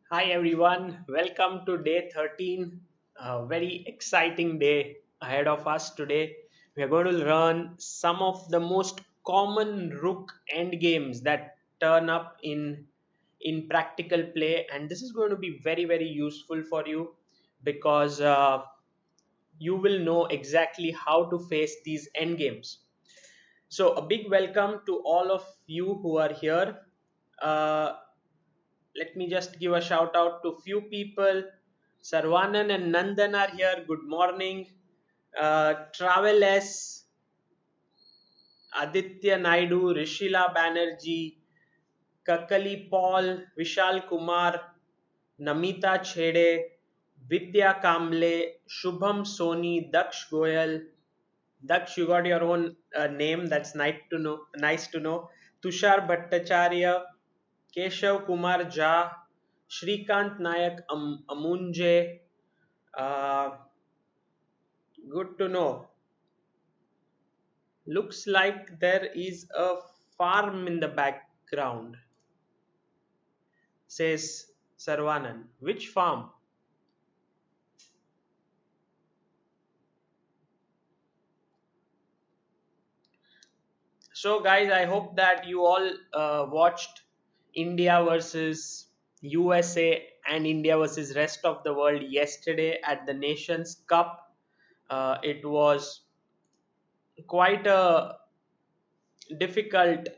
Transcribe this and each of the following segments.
Hi everyone, welcome to day 13. A very exciting day ahead of us today. We are going to learn some of the most common Rook end games that turn up in practical play, and this is going to be very useful for you because you will know exactly how to face these end games. So a big welcome to all of you who are here. Uh, Let me just give a shout out to few people. Sarvanan and Nandan are here. Good morning. Travel S, Aditya Naidu, Rishila Banerjee, Kakali Paul, Vishal Kumar, Namita Chhede, Vidya Kamble, Shubham Soni, Daksh Goyal. Daksh, you got your own name. That's nice to know. Nice to know. Tushar Bhattacharya, Keshav Kumar Jha, Shrikant Nayak Amunje. Uh, Good to know. Looks like there is a farm in the background, says Sarvanan. Which farm? So, guys, I hope that you all watched India versus USA and India versus rest of the world yesterday at the Nations Cup. It was quite a difficult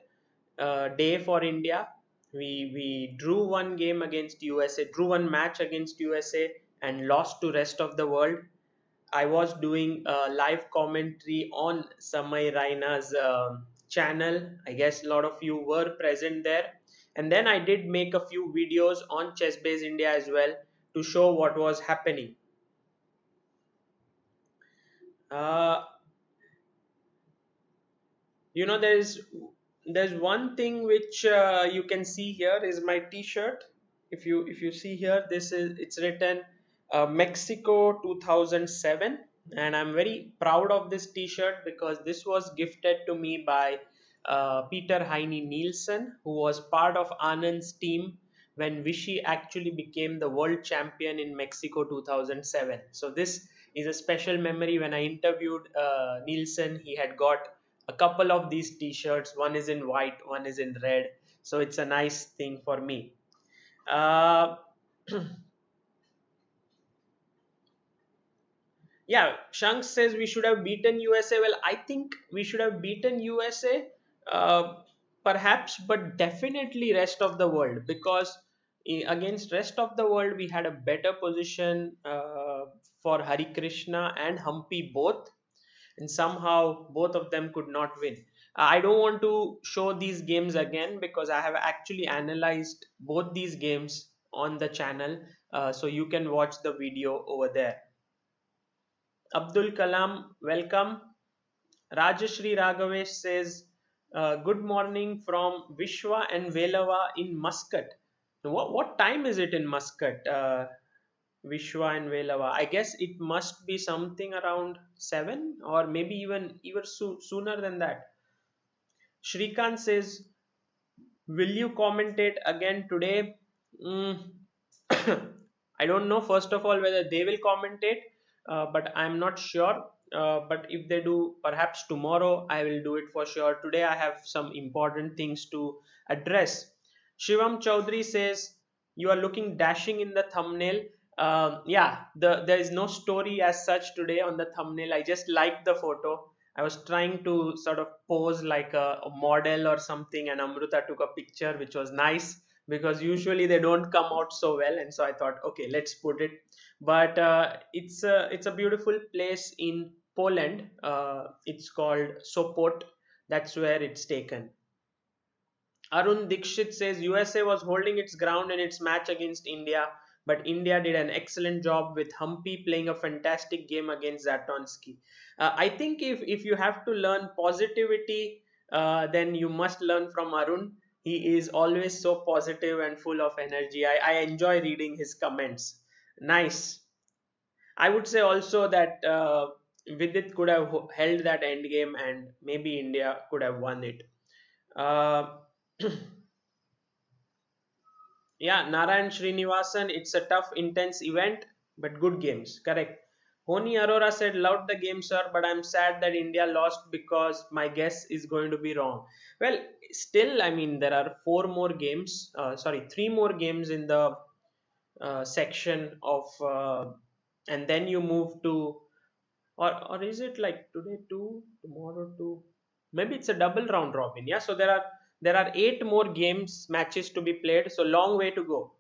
day for India. We drew one game against USA, drew one match against USA, and lost to rest of the world. I was doing live commentary on Samay Raina's channel. I guess a lot of you were present there. And then I did make a few videos on Chess Base India as well to show what was happening. Uh, there's one thing which you can see here is my t-shirt. If you see here, this is it's written Mexico 2007, and I'm very proud of this t-shirt because this was gifted to me by Peter Heine Nielsen, who was part of Anand's team when Vichy actually became the world champion in Mexico 2007. So this is a special memory. When I interviewed Nielsen, he had got a couple of these t-shirts. One is in white, one is in red, so it's a nice thing for me. uh, yeah, Shank says we should have beaten USA. Well, I think we should have beaten USA, perhaps, but definitely rest of the world, because against rest of the world we had a better position for Hari Krishna and Humpy both, and somehow both of them could not win. I don't want to show these games again because I have actually analyzed both these games on the channel, so you can watch the video over there. Abdul Kalam, welcome. Rajashri Raghavesh says, good morning from Vishwa and Velava in Muscat. What time is it in Muscat? Vishwa and Velava. I guess it must be something around 7, or maybe even sooner than that. Shrikant says, will you commentate again today? Mm, I don't know, first of all, whether they will commentate, but I'm not sure. But if they do, perhaps tomorrow I will do it for sure. Today I have some important things to address. Shivam Chaudhary says, you are looking dashing in the thumbnail. Yeah, there is no story as such today on the thumbnail. I just liked the photo. I was trying to sort of pose like a model or something, and Amruta took a picture, which was nice because usually they don't come out so well. And so I thought, okay, let's put it. But it's a beautiful place in Poland. It's called Sopot. That's where it's taken. Arun Dikshit says USA was holding its ground in its match against India, but India did an excellent job with Humpy playing a fantastic game against Zatonsky. I think if you have to learn positivity, then you must learn from Arun. He is always so positive and full of energy. I enjoy reading his comments. Nice. I would say also that Vidit could have held that end game and maybe India could have won it. Uh, Yeah, Narayan Srinivasan, it's a tough, intense event, but good games. Correct. Honi Arora said, loved the game, sir, but I'm sad that India lost because my guess is going to be wrong. Well, still, I mean, there are three more games in the section of, and then you move to, or is it like today two, tomorrow two? Maybe it's a double round robin. Yeah, so there are eight more games matches to be played. So long way to go.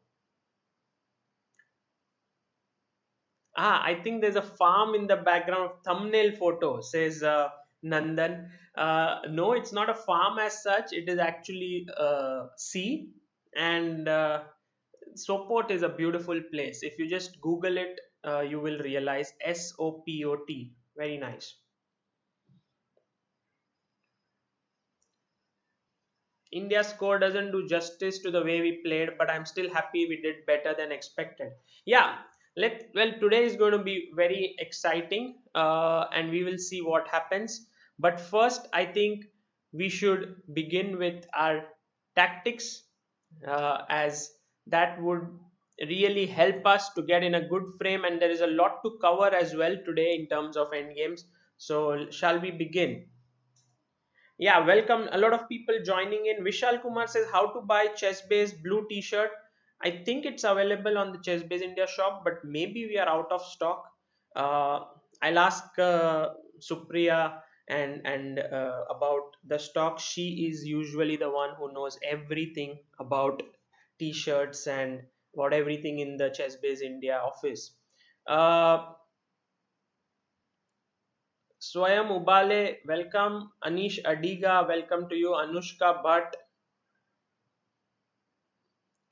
I think there's a farm in the background. Thumbnail photo says Nandan. No, it's not a farm as such. It is actually sea, and Sopot is a beautiful place. If you just Google it, you will realize Sopot. Very nice. India's score doesn't do justice to the way we played, but I'm still happy we did better than expected. Yeah, today is going to be very exciting, and we will see what happens. But first, I think we should begin with our tactics, as that would really help us to get in a good frame. And there is a lot to cover as well today in terms of end games. So, shall we begin? Yeah, welcome. A lot of people joining in. Vishal Kumar says how to buy chess base blue t-shirt. I think it's available on the chess base India shop, but maybe we are out of stock. Uh, I'll ask Supriya and about the stock. She is usually the one who knows everything about t-shirts and about everything in the chess base India office. Uh, Swayam Ubale, welcome. Anish Adiga, welcome to you. Anushka Bhatt,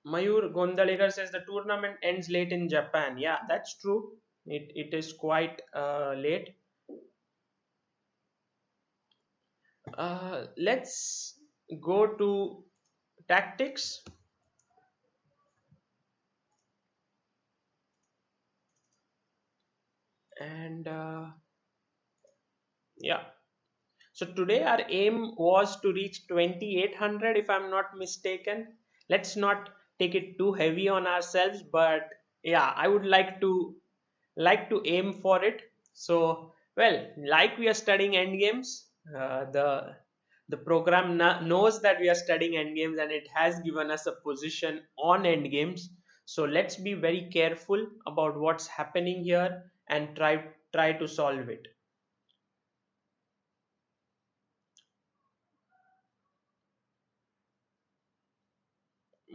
Mayur Gondalekar says the tournament ends late in Japan. Yeah, that's true. It is quite late. Let's go to tactics, and yeah. So today our aim was to reach 2800 if I'm not mistaken. Let's not take it too heavy on ourselves, but yeah, I would like to aim for it. So, well, like we are studying end games, the program knows that we are studying end games, and it has given us a position on end games. So let's be very careful about what's happening here and try to solve it.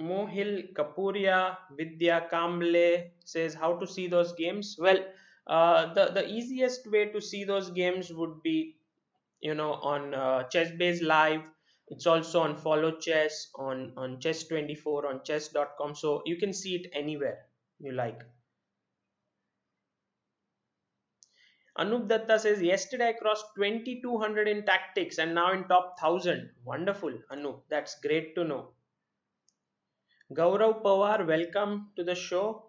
Mohil Kapuria Vidya Kamble says how to see those games. Well, the easiest way to see those games would be, on chessbase live. It's also on follow chess, on chess24, on chess.com, so you can see it anywhere you like. Anup Datta says yesterday I crossed 2200 in tactics and now in top 1000. Wonderful, Anup, that's great to know. Gaurav Pawar, welcome to the show.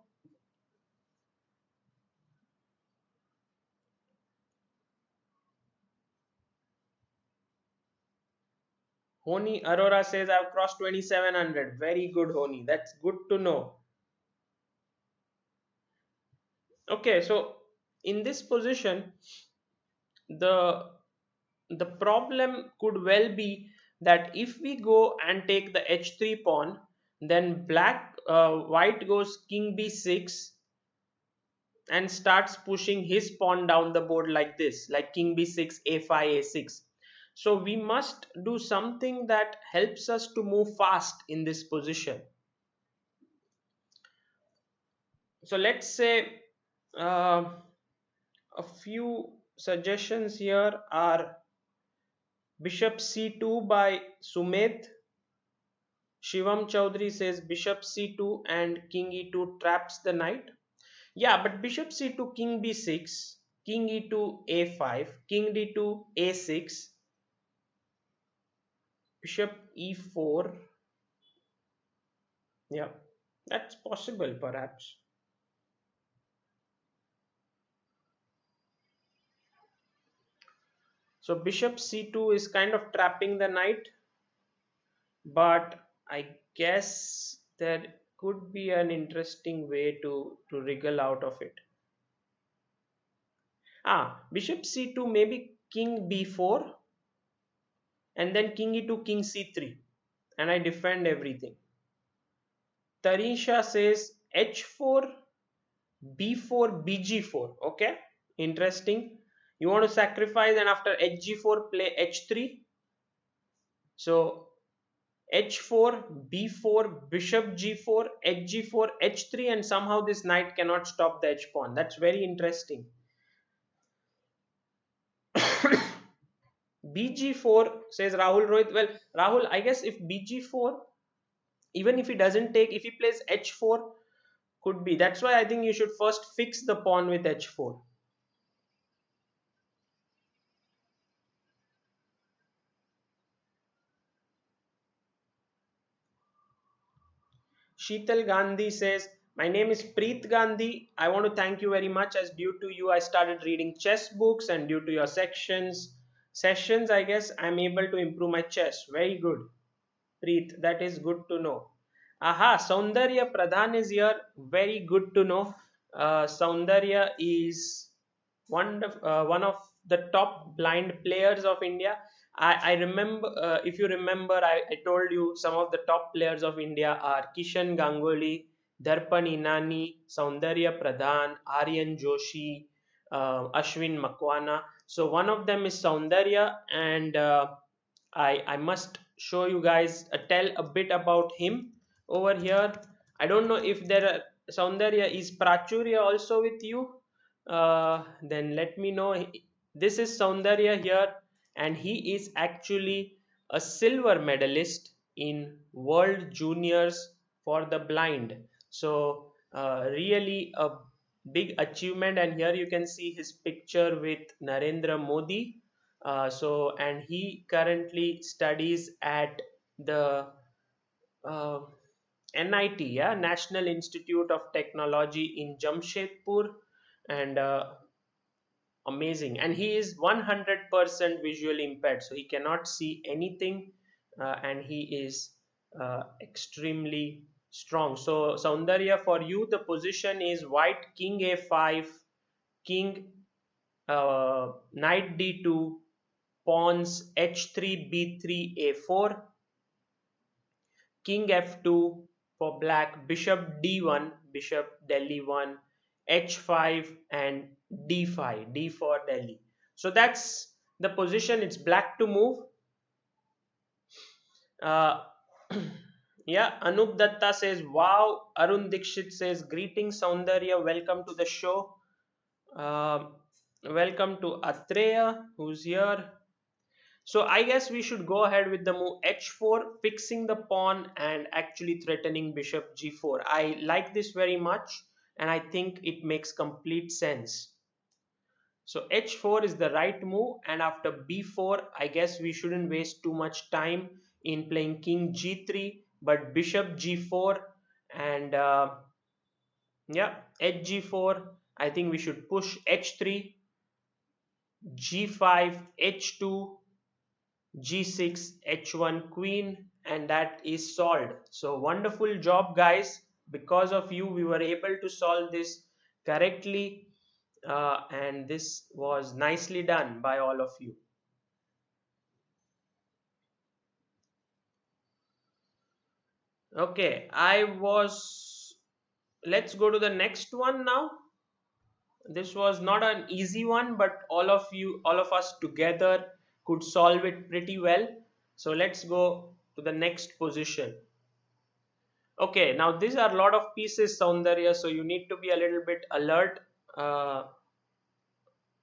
Honi Arora says I've crossed 2700. Very good, Honi, that's good to know. Okay, so in this position, the the problem could well be that if we go and take the h3 pawn, then white goes king b6 and starts pushing his pawn down the board like this, like king b6, a5, a6. So we must do something that helps us to move fast in this position. So let's say, uh, a few suggestions here are bishop c2 by Sumet. Shivam Chaudhary says bishop c2 and king e2 traps the knight. Yeah, but bishop c2, king b6, king e2, a5, king d2, a6, bishop e4. Yeah, that's possible perhaps. So bishop c2 is kind of trapping the knight, but I guess there could be an interesting way to wriggle out of it. Bishop c2, maybe king b4, and then king e2, king c3, and I defend everything. Tarisha says h4, b4, bg4. Okay, interesting. You want to sacrifice, and after hg4 play h3. So h4, b4, bishop g4, hg4, h3, and somehow this knight cannot stop the h pawn. That's very interesting. bg4 says Rahul Rohit. Well, Rahul, I guess if bg4, even if he doesn't take, if he plays h4, could be. That's why I think you should first fix the pawn with h4. Sheetal Gandhi says, my name is Preet Gandhi. I want to thank you very much, as due to you I started reading chess books, and due to your sessions, I guess I'm able to improve my chess. Very good, Preet. That is good to know. Aha, Saundarya Pradhan is here. Very good to know. Saundarya is one of the top blind players of India. I remember, if you remember, I told you some of the top players of India are Kishan Ganguly, Darpan Inani, Saundarya Pradhan, Aryan Joshi, Ashwin Makwana. So one of them is Saundarya, and I must show you guys, tell a bit about him over here. I don't know if there are Saundarya, is Prachurya also with you? Then let me know. This is Saundarya here, and he is actually a silver medalist in World Juniors for the blind. So really a big achievement, and here you can see his picture with Narendra Modi. And he currently studies at the uh, NIT, yeah, National Institute of Technology in Jamshedpur, and amazing. And he is 100% visually impaired, so he cannot see anything, and he is extremely strong. So, Saundarya, for you, the position is white king a5, king knight d2, pawns h3, b3, a4, king f2 for black, bishop d1, bishop delhi 1, h5, and d5, d for delhi. So that's the position. It's black to move. uh, yeah, Anup Datta says, wow. Arun Dikshit says, greetings Saundarya, welcome to the show. uh, Welcome to Atreya, who's here. So I guess we should go ahead with the move h4, fixing the pawn and actually threatening bishop g4. I like this very much, and I think it makes complete sense. So h4 is the right move, and after b4, I guess we shouldn't waste too much time in playing king g3, but bishop g4, and yeah, hg4. I think we should push h3, g5, h2, g6, h1 queen, and that is solved. So wonderful job, guys. Because of you we were able to solve this correctly, and this was nicely done by all of you. Okay, I was let's go to the next one now. This was not an easy one, but all of us together could solve it pretty well. So let's go to the next position. Okay, now these are a lot of pieces, Saundarya, so you need to be a little bit alert. Uh,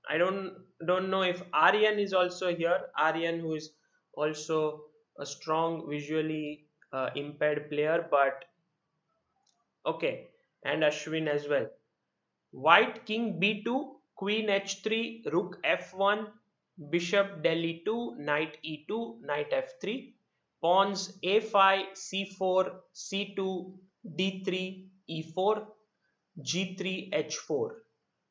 I don't know if Aryan is also here. Aryan, who is also a strong visually impaired player, but okay, and Ashwin as well. White king b2, queen h3, rook f1, bishop delhi 2, knight e2, knight f3, pawns a5, c4, c2, d3, e4, g3, h4.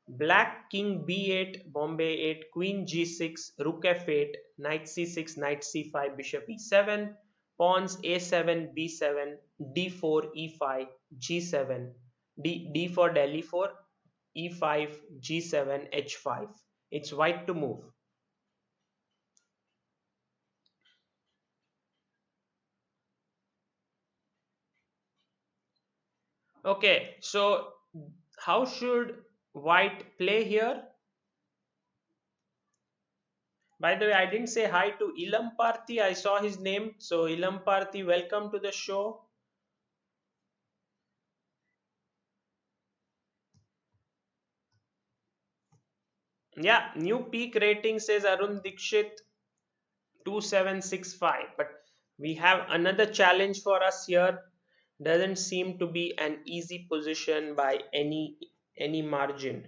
Black king b8, Bombay 8, queen g6, rook f8, knight c6, knight c5, bishop e7, Pawns a7, b7, d4, e5, g7, d for Delhi 4, e5, g7, h5. It's white to move. Okay, so how should white play here? By the way, I didn't say hi to Ilam Parthi. I saw his name. So Ilam Parthi, welcome to the show. Yeah, new peak rating says Arun Dikshit 2765. But we have another challenge for us here. Doesn't seem to be an easy position by any margin.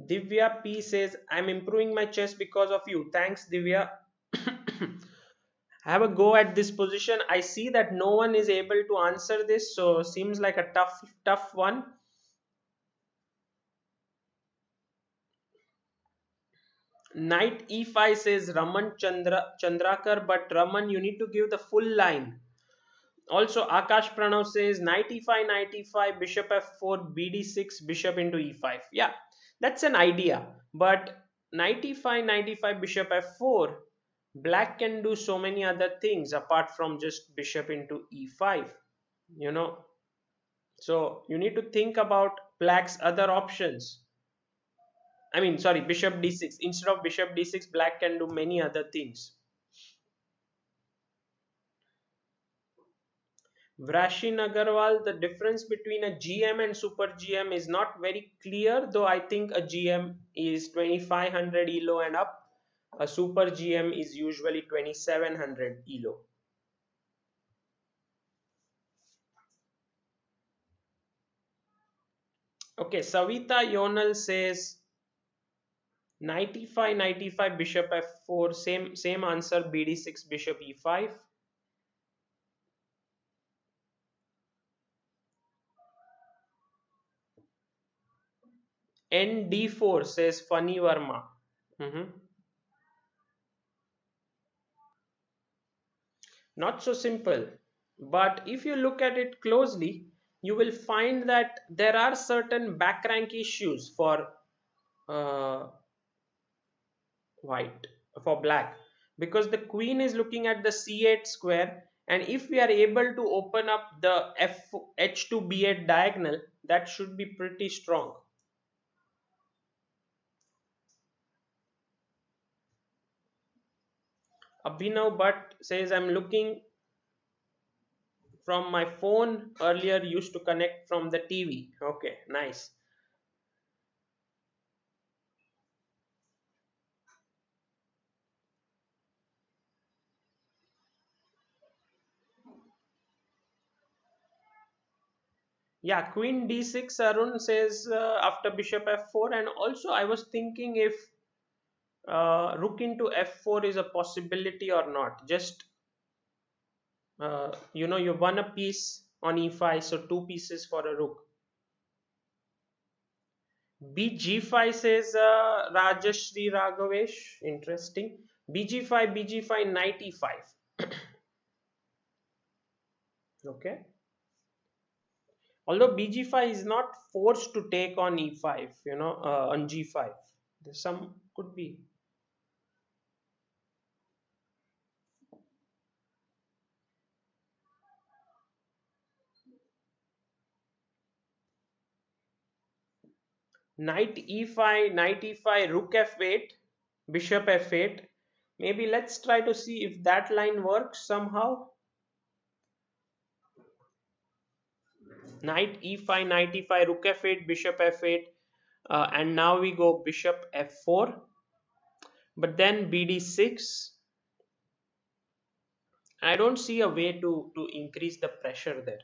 Divya P says, I'm improving my chess because of you. Thanks, Divya. Have a go at this position. I see that no one is able to answer this, so seems like a tough one. Knight e5 says Chandrakar, but Raman, you need to give the full line. Also, Akash Pranav says knight e5, bishop f4, bd6, bishop into e5. Yeah, that's an idea. But knight e5, bishop f4, black can do so many other things apart from just bishop into e5. You know, so you need to think about black's other options. I mean, sorry, bishop d6. Instead of bishop d6, black can do many other things. Vrashin Agarwal, the difference between a GM and Super GM is not very clear, though I think a GM is 2500 ELO and up. A Super GM is usually 2700 ELO. Okay, Savita Yonal says knight e5, bishop f4, same answer, bd6, bishop e5. Nd4 says Funny Verma. Mhm. Not so simple. But if you look at it closely, you will find that there are certain back rank issues uh, white, for black, because the queen is looking at the c8 square, and if we are able to open up the h2 b8 diagonal, that should be pretty strong. Abhinav Bhatt says, I'm looking from my phone, earlier used to connect from the TV. Okay, nice. Yeah, queen d6, Arun says, after bishop f4. And also I was thinking if rook into f4 is a possibility or not. Just you won a piece on e5, so two pieces for a rook. bg5 says Rajashri Raghavesh. Interesting. bg5, knight e5. Okay, although bg5 is not forced to take on e5, on g5, there's some could be. Knight e5, rook f8, bishop f8. Maybe let's try to see if that line works somehow. Knight e5, rook f8, bishop f8, and now we go bishop f4, but then bd6. I don't see a way to increase the pressure there.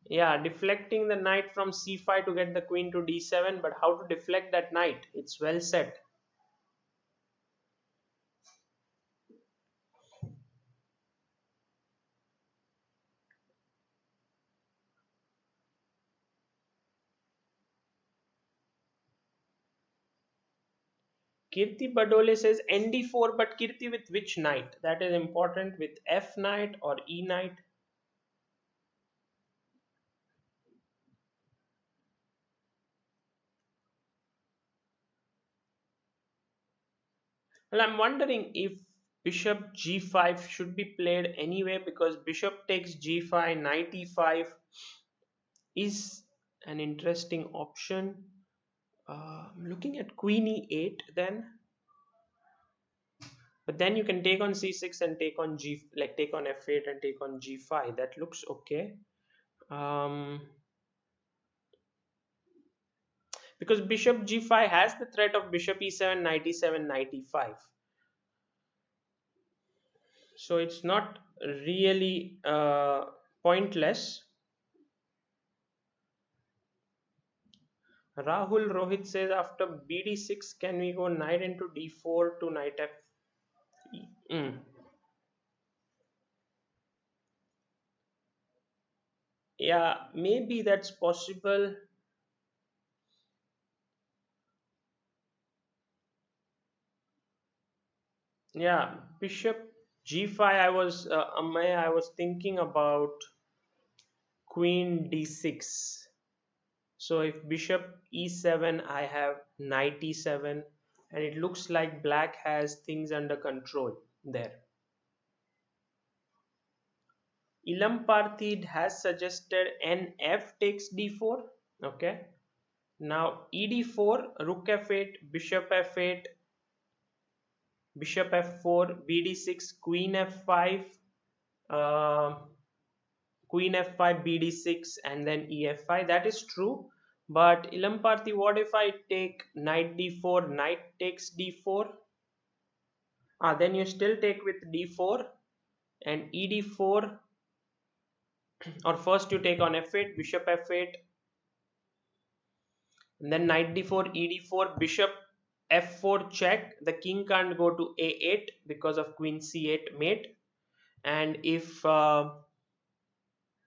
Yeah, deflecting the knight from c5 to get the queen to d7, but how to deflect that knight? It's well set. Kirti Badole says ND4, but Kirti with which knight? That is important. With F knight or E knight? Well, I'm wondering if bishop G5 should be played anyway, because bishop takes G5, knight E5 is an interesting option. I'm looking at queen E8 then, but then you can take on C6 and take on take on F8 and take on G5. That looks okay. Um, because bishop G5 has the threat of bishop E7, knight E7, knight E5. So it's not really pointless. Rahul Rohit says after BD6, can we go knight into D4 to knight F? Mm. Yeah, maybe that's possible. Yeah, bishop G5. I was thinking about queen D6. So if bishop E7, I have knight E7, and it looks like black has things under control there. Ilam Parthid has suggested NF takes D4. Okay. Now ED4, Rook F8, Bishop F8, Bishop F4, BD6, Queen F5, uh, Queen F5, BD6, and then EF5. That is true. But Ilam Parthi, what if I take Knight D4, Knight takes D4? Then you still take with D4 and ED4, or first you take on F8, Bishop F8, and then knight d4, ed4, bishop f4 check. The king can't go to a8 because of queen c8 mate. And if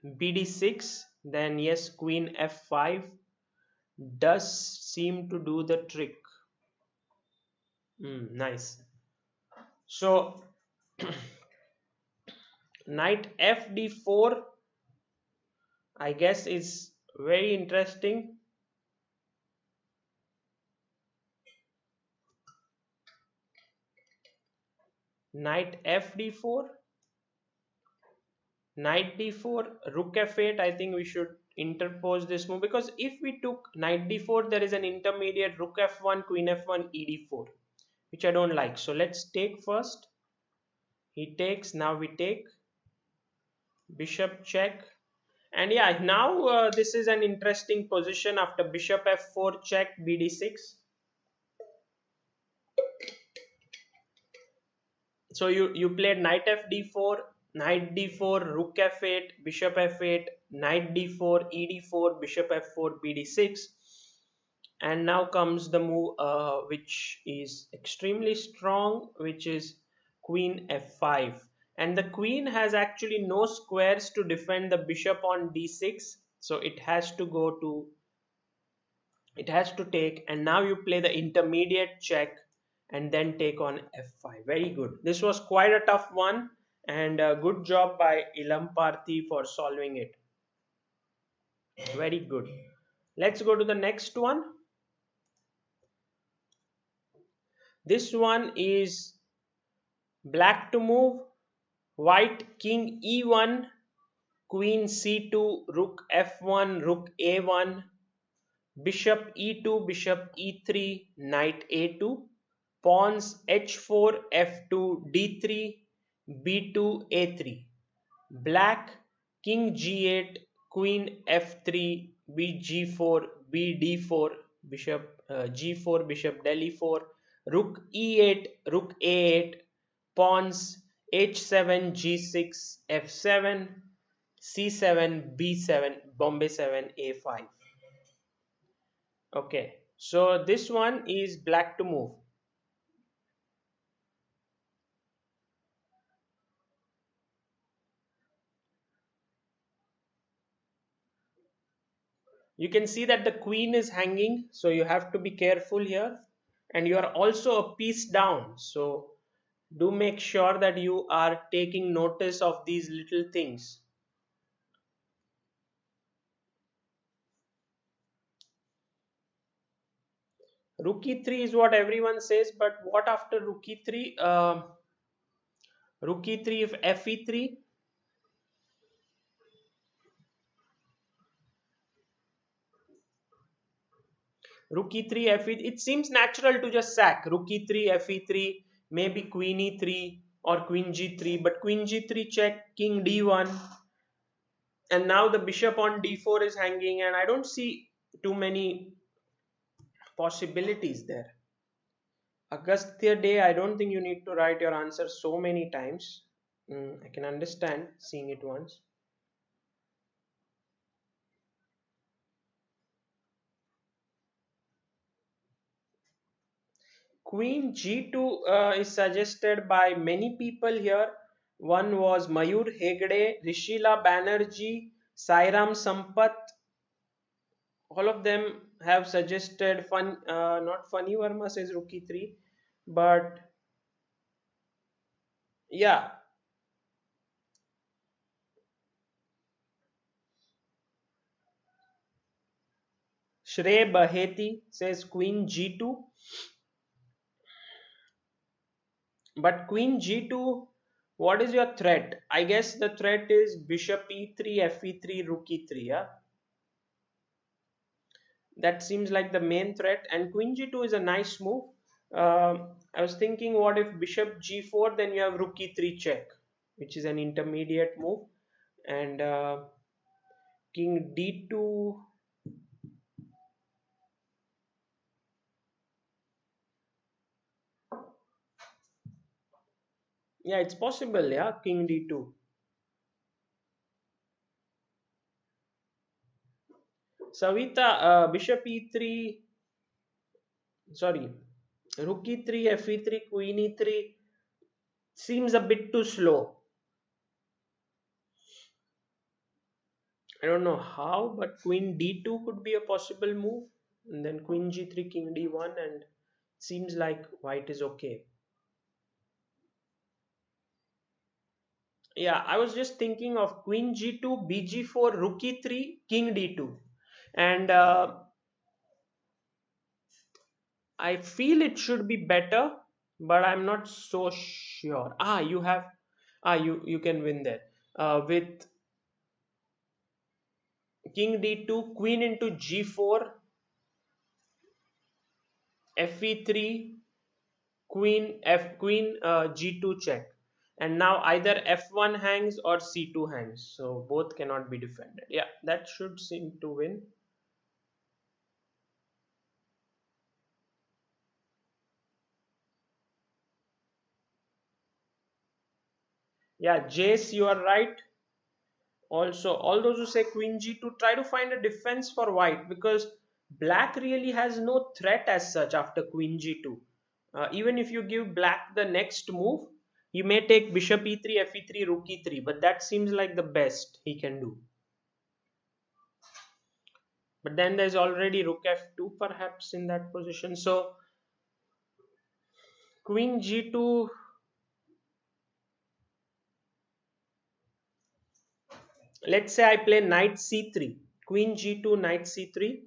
bd6, then yes, queen f5 does seem to do the trick. Nice. So knight fd4, I guess, is very interesting. Knight fd4, knight d4, rook f8. I think we should interpose this move, because if we took knight d4, there is an intermediate rook f1, queen f1, ed4, which I don't like. So let's take first. He takes, now we take, bishop check. And yeah, now this is an interesting position after bishop f4 check, bd6. So you played knight fd4, knight d4, rook f8, bishop f8, knight d4, ed4, bishop f4, bd6, and now comes the move which is extremely strong, which is queen f5. And the queen has actually no squares to defend the bishop on d6, so it has to take. And now you play the intermediate check and then take on f5. Very good. This was quite a tough one, and good job by Ilam Parthi for solving it. Very good. Let's go to the next one. This one is black to move, white king e1, queen c2, rook f1, rook a1, bishop e2, bishop e3, knight a2, pawns h4, f2, d3, b2, a3. Black king g8, queen f3, bg4, bd4, bishop g4, bishop d4, rook e8, rook a8, pawns h7, g6, f7, c7, b7, bombay 7, a5. Okay, so this one is black to move. You can see that the queen is hanging, so you have to be careful here. and you are also a piece down. So do make sure that you are taking notice of these little things. Rook e3 is what everyone says, but what after rook e3? Rook e3 if f e3. Rook e3 f e3. It seems natural to just sack rook e3 f e3, maybe queen e3 or queen g3, but queen g3 check, king d1, and now the bishop on d4 is hanging, and I don't see too many possibilities there. Agastya Day, I don't think you need to write your answer so many times. I can understand seeing it once. Queen G2 is suggested by many people here. One was Mayur Hegde, Rishila Banerjee, Sairam Sampath. All of them have suggested not Funny Verma says Rookie 3, but yeah, Shrey Baheti says Queen G2. But Queen G2, what is your threat? I guess the threat is Bishop E3, F E3, Rook E3. Yeah, that seems like the main threat. And Queen G2 is a nice move. I was thinking, what if Bishop G4? Then you have Rook E3 check, which is an intermediate move, and King D2. Yeah, it's possible. Yeah, King D2. Savita, Bishop E3. Sorry, Rook E3, F E3, Queen E3 seems a bit too slow. I don't know how, but Queen D2 could be a possible move, and then Queen G3, King D1, and seems like White is okay. Yeah, I was just thinking of Queen G2, BG4, Rook E3, King D2, and I feel it should be better, but I'm not so sure. You can win there with King D2, Queen into G4, Fe3, Queen G2 check, and now either F1 hangs or C2 hangs, so both cannot be defended. Yeah, that should seem to win. Yeah, Jace, you are right. Also, all those who say Queen G2, try to find a defense for White, because Black really has no threat as such after Queen G2. Even if you give Black the next move, he may take Bishop E3, Fe3, Rook E3, but that seems like the best he can do. But then there's already Rook F2 perhaps in that position. So Queen G2, let's say I play Knight C3. Queen G2, Knight C3.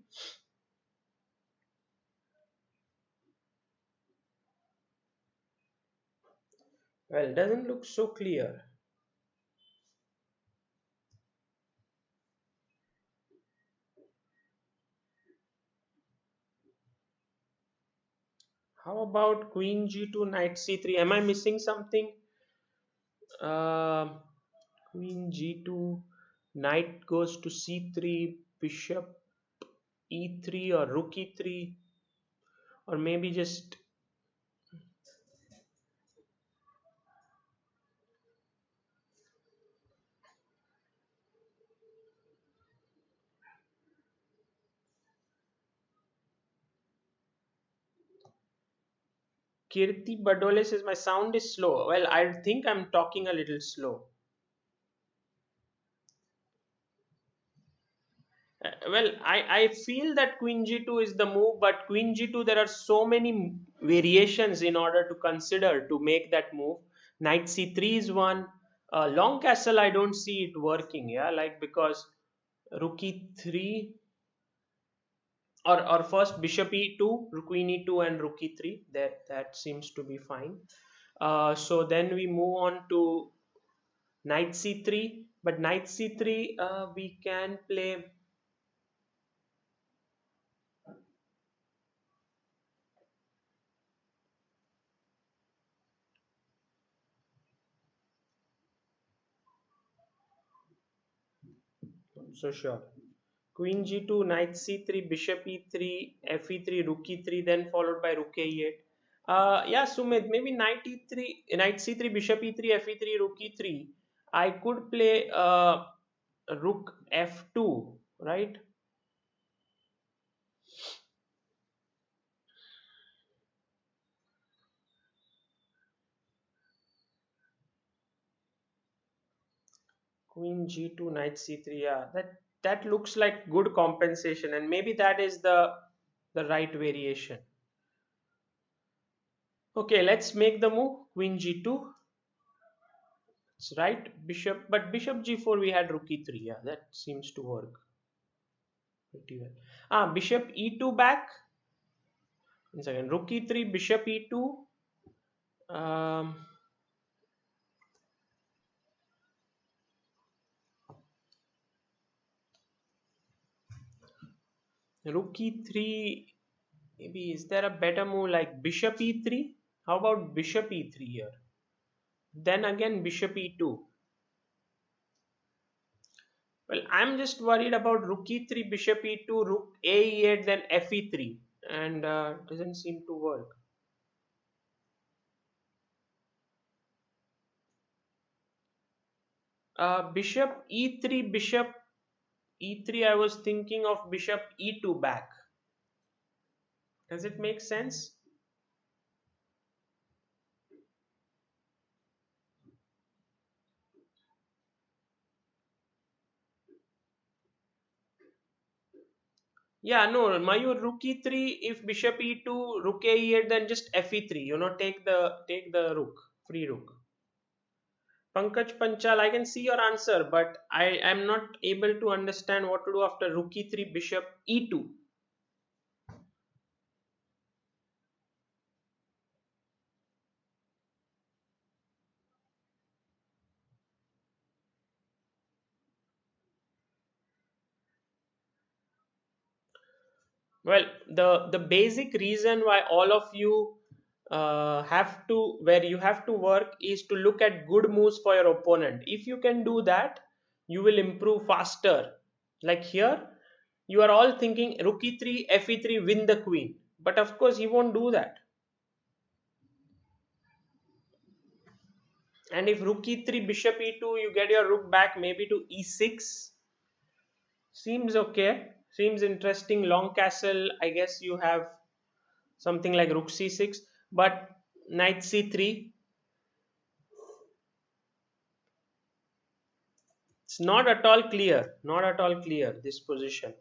Well, doesn't look so clear. How about Queen G2, Knight C3? Am I missing something? Uh, Queen G2, Knight goes to C3, Bishop E3 or Rook E3, or maybe just Kirti Badole says my sound is slow. Well, I think I'm talking a little slow. Well, I feel that queen g2 is the move, but queen g2 there are so many variations in order to consider to make that move. Knight c3 is one. Long castle, I don't see it working. Yeah, like because rook e3 or first bishop e2, queen e2, and rook e3. That seems to be fine. So then we move on to knight c3, but knight c3 we can play. So sure. Queen g2, knight c3, bishop e3, fe3, rook e3, then followed by rook a8. Yeah, Sumit, maybe knight e3, knight c3, bishop e3, fe3, rook e3. I could play rook f2, right? Queen g2, knight c3. Yeah, that looks like good compensation, and maybe that is the right variation. Okay, let's make the move. Queen g2. It's right. Bishop, but bishop g4 we had rook e3. Yeah, that seems to work pretty well. Bishop e2 back. One second. Rook e3, bishop e2. Um, Rook e3. Maybe is there a better move like bishop e3? How about bishop e3 here? Then again bishop e2. Well, I'm just worried about rook e3, bishop e2, rook a8, then fe3, and doesn't seem to work. Bishop e3, bishop e3. I was thinking of bishop e2 back. Does it make sense? Yeah, no, Mayur, rook e3. If bishop e2, rook a8, then just fe3. Take the rook, free rook. Pankaj Panchal, I can see your answer, but I am not able to understand what to do after rook e3, bishop e2. Well, the basic reason why all of you have to where you have to work is to look at good moves for your opponent. If you can do that, you will improve faster. Like here, you are all thinking rook e3, fe3, win the queen. But of course, he won't do that. And if rook e3, bishop e2, you get your rook back maybe to e6. Seems okay. Seems interesting. Long castle. I guess you have something like rook c6, but knight c3. It's not at all clear. Not at all clear. This position.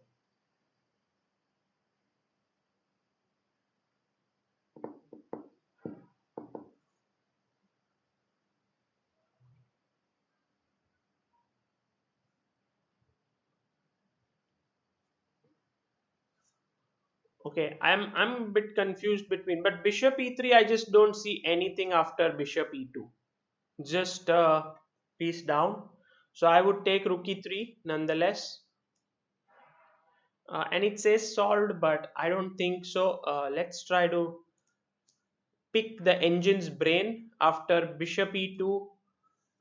Okay, I'm a bit confused between, but bishop e3. I just don't see anything after bishop e2. Just piece down. So I would take rook e3 nonetheless. And it says solved, but I don't think so. Let's try to pick the engine's brain after bishop e2,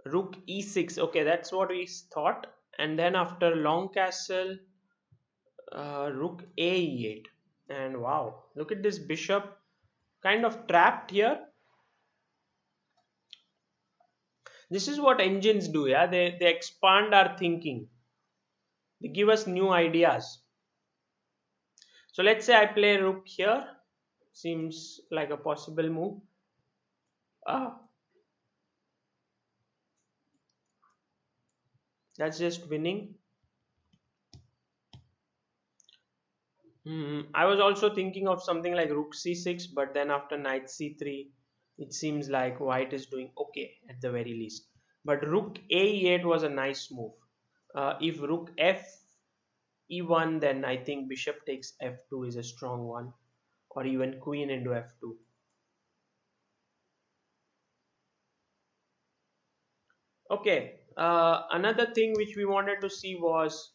rook e6. Okay, that's what we thought. And then after long castle, rook a8. And wow, look at this bishop kind of trapped here. This is what engines do. Yeah, they expand our thinking, they give us new ideas. So let's say I play rook here. Seems like a possible move. Ah, that's just winning. I was also thinking of something like rook c6, but then after knight c3, it seems like white is doing okay at the very least. But rook a8 was a nice move. If rook f e1, then I think bishop takes f2 is a strong one, or even queen into f2. Okay, another thing which we wanted to see was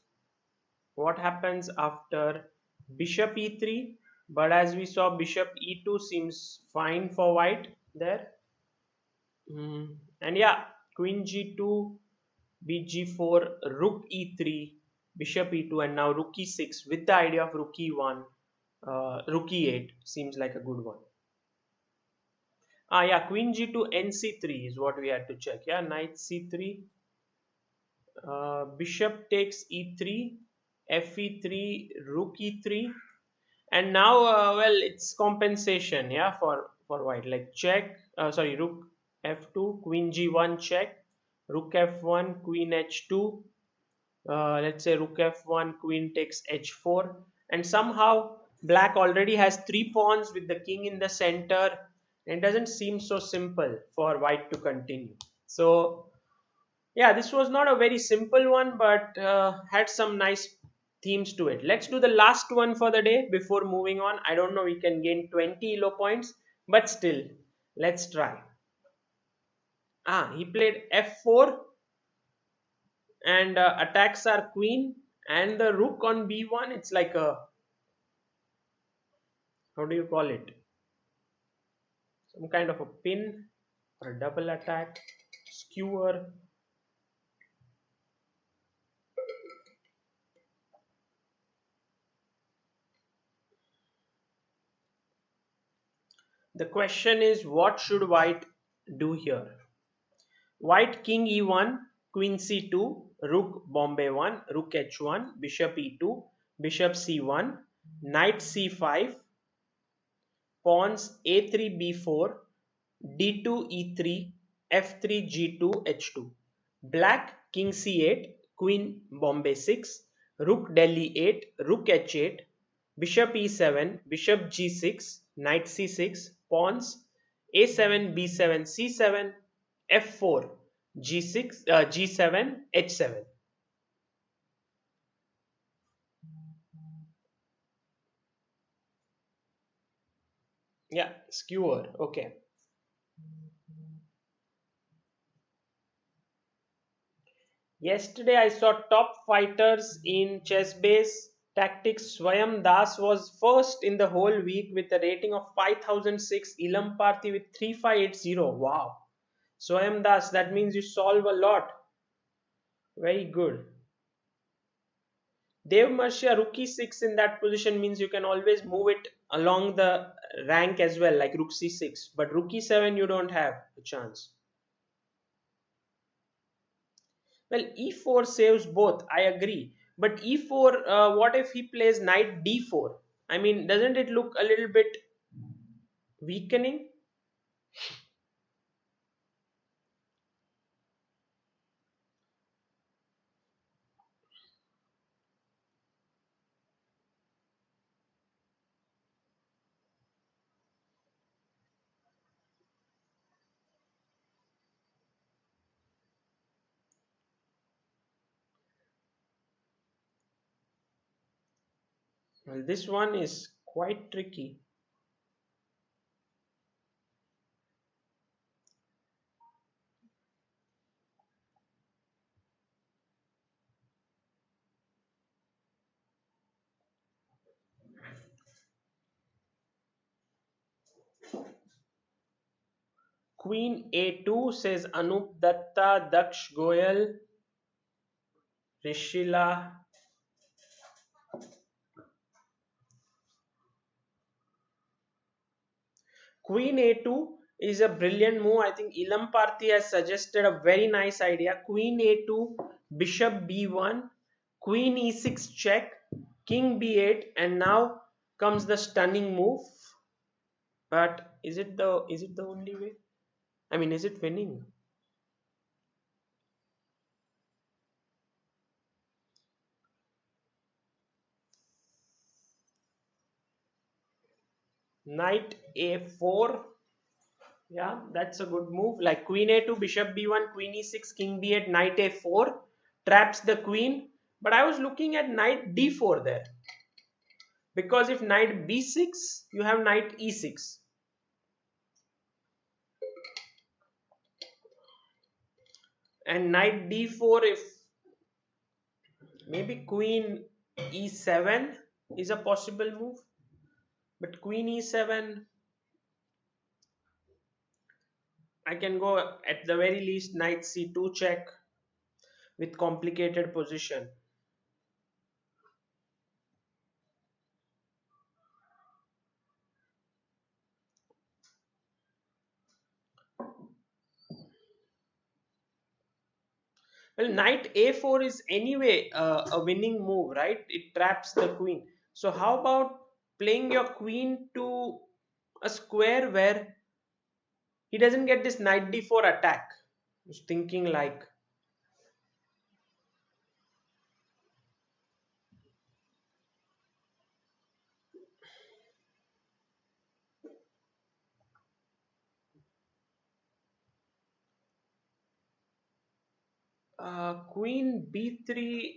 what happens after bishop e3, but as we saw, bishop e2 seems fine for white there. And yeah, queen g2, bg4, rook e3, bishop e2, and now rook e6 with the idea of rook e1, rook e8 seems like a good one. Ah, yeah, queen g2, nc3 is what we had to check. Yeah, knight c3, bishop takes e3, fe3, rook e3, and now well, it's compensation, yeah, for white. Like check, sorry, rook f2, queen g1 check, rook f1, queen h2. Let's say rook f1, queen takes h4, and somehow black already has three pawns with the king in the center. It doesn't seem so simple for white to continue. So yeah, this was not a very simple one, but had some nice themes to it. Let's do the last one for the day before moving on. I don't know, we can gain 20 elo points, but still, let's try. He played f4 and attacks our queen and the rook on b1. It's like a, how do you call it? Some kind of a pin or a double attack, skewer. The question is, what should white do here? White king e1, queen c2, rook bombay 1, rook h1, bishop e2, bishop c1, knight c5, pawns a3 b4, d2 e3, f3 g2 h2. Black king c8, queen bombay 6, rook delhi 8, rook h8, bishop e7, bishop g6, knight c6, pawns a7 b7 c7, f4 g6 g7 h7. Yeah, skewer. Okay. Yesterday, I saw top fighters in chess base tactics. Swayam Das was first in the whole week with a rating of 5006. Ilam Parthi with 3580. Wow. Swayam Das, that means you solve a lot. Very good. Dev Marshia rookie 6 in that position means you can always move it along the rank as well, like rook c6. But rookie 7, you don't have a chance. Well, e4 saves both, I agree. But e4, what if he plays knight d4? I mean, doesn't it look a little bit weakening? Well, this one is quite tricky. Queen a2 says Anup Datta, Daksh Goyal, Rishila. Queen a2 is a brilliant move. I think Ilam Parthi has suggested a very nice idea. Queen a2, bishop b1, queen e6 check, king b8, and now comes the stunning move. But is it the only way? I mean, is it winning? Knight a4. Yeah, that's a good move. Like queen a2, bishop b1, queen e6, king b8, knight a4 traps the queen. But I was looking at knight d4 there, because if knight b6, you have knight e6, and knight d4, if maybe queen e7 is a possible move. But queen e7, I can go at the very least knight c2 check with complicated position. Well, knight a4 is anyway a winning move, right? It traps the queen. So how about playing your queen to a square where he doesn't get this knight d4 attack? I was thinking like queen b3,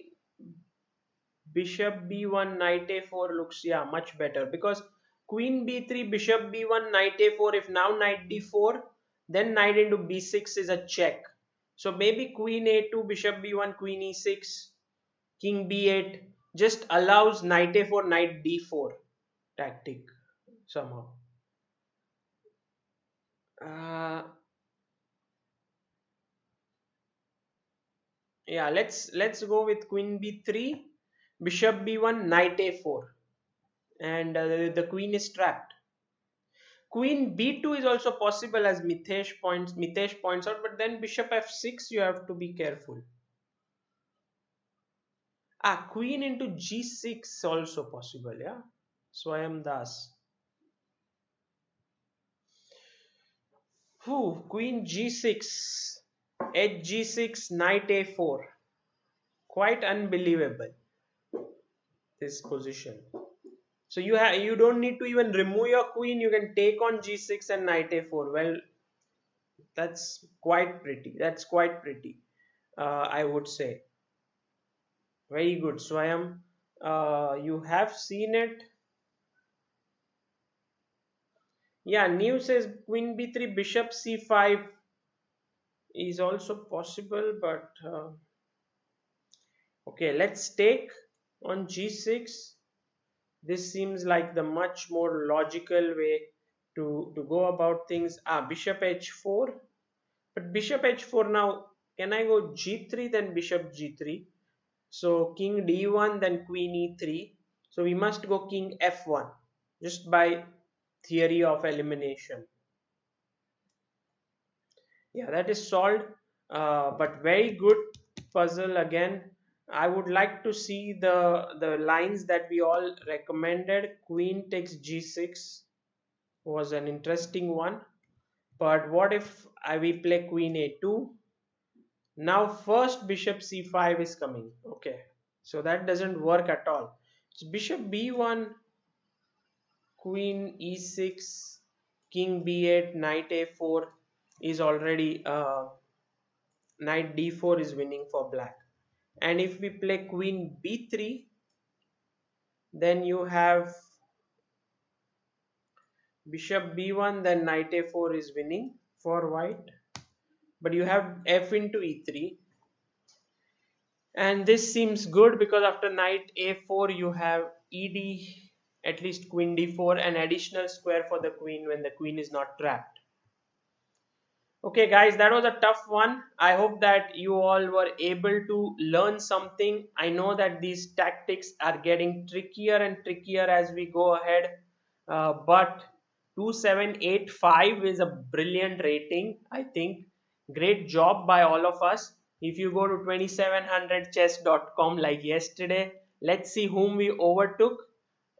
bishop b1, knight a4 looks, yeah, much better, because queen b3, bishop b1, knight a4, if now knight d4, then knight into b6 is a check. So maybe queen a2, bishop b1, queen e6, king b8 just allows knight a4, knight d4 tactic somehow. uh, yeah, let's go with queen b3, bishop b1, knight a4, and the queen is trapped. Queen b2 is also possible, as Mitesh points out, but then bishop f6 you have to be careful. Queen into g6 also possible, yeah. Swayam Das. Queen g6, h g6, knight a4. Quite unbelievable, this position. So you don't need to even remove your queen. You can take on g6 and knight a4. Well, That's quite pretty. I would say very good. Swayam, you have seen it. Yeah, New says queen b3, bishop c5 is also possible, but okay, let's take on g6. This seems like the much more logical way to go about things. Bishop h4. But bishop h4 now, can I go g3 then bishop g3? So king d1 then queen e3. So we must go king f1 just by theory of elimination. Yeah, that is solved. But very good puzzle again. I would like to see the lines that we all recommended. Queen takes g6 was an interesting one. But what if we play queen a2? Now first bishop c5 is coming. Okay, so that doesn't work at all. So bishop b1, queen e6, king b8, knight a4 is already knight d4 is winning for black. And if we play queen b3, then you have bishop b1, then knight a4 is winning for white. But you have f into e3, and this seems good because after knight a4 you have ed, at least queen d4, an additional square for the queen when the queen is not trapped. Okay, guys, that was a tough one. I hope that you all were able to learn something. I know that these tactics are getting trickier and trickier as we go ahead, but 2785 is a brilliant rating, I think. Great job by all of us. If you go to 2700chess.com like yesterday, let's see whom we overtook.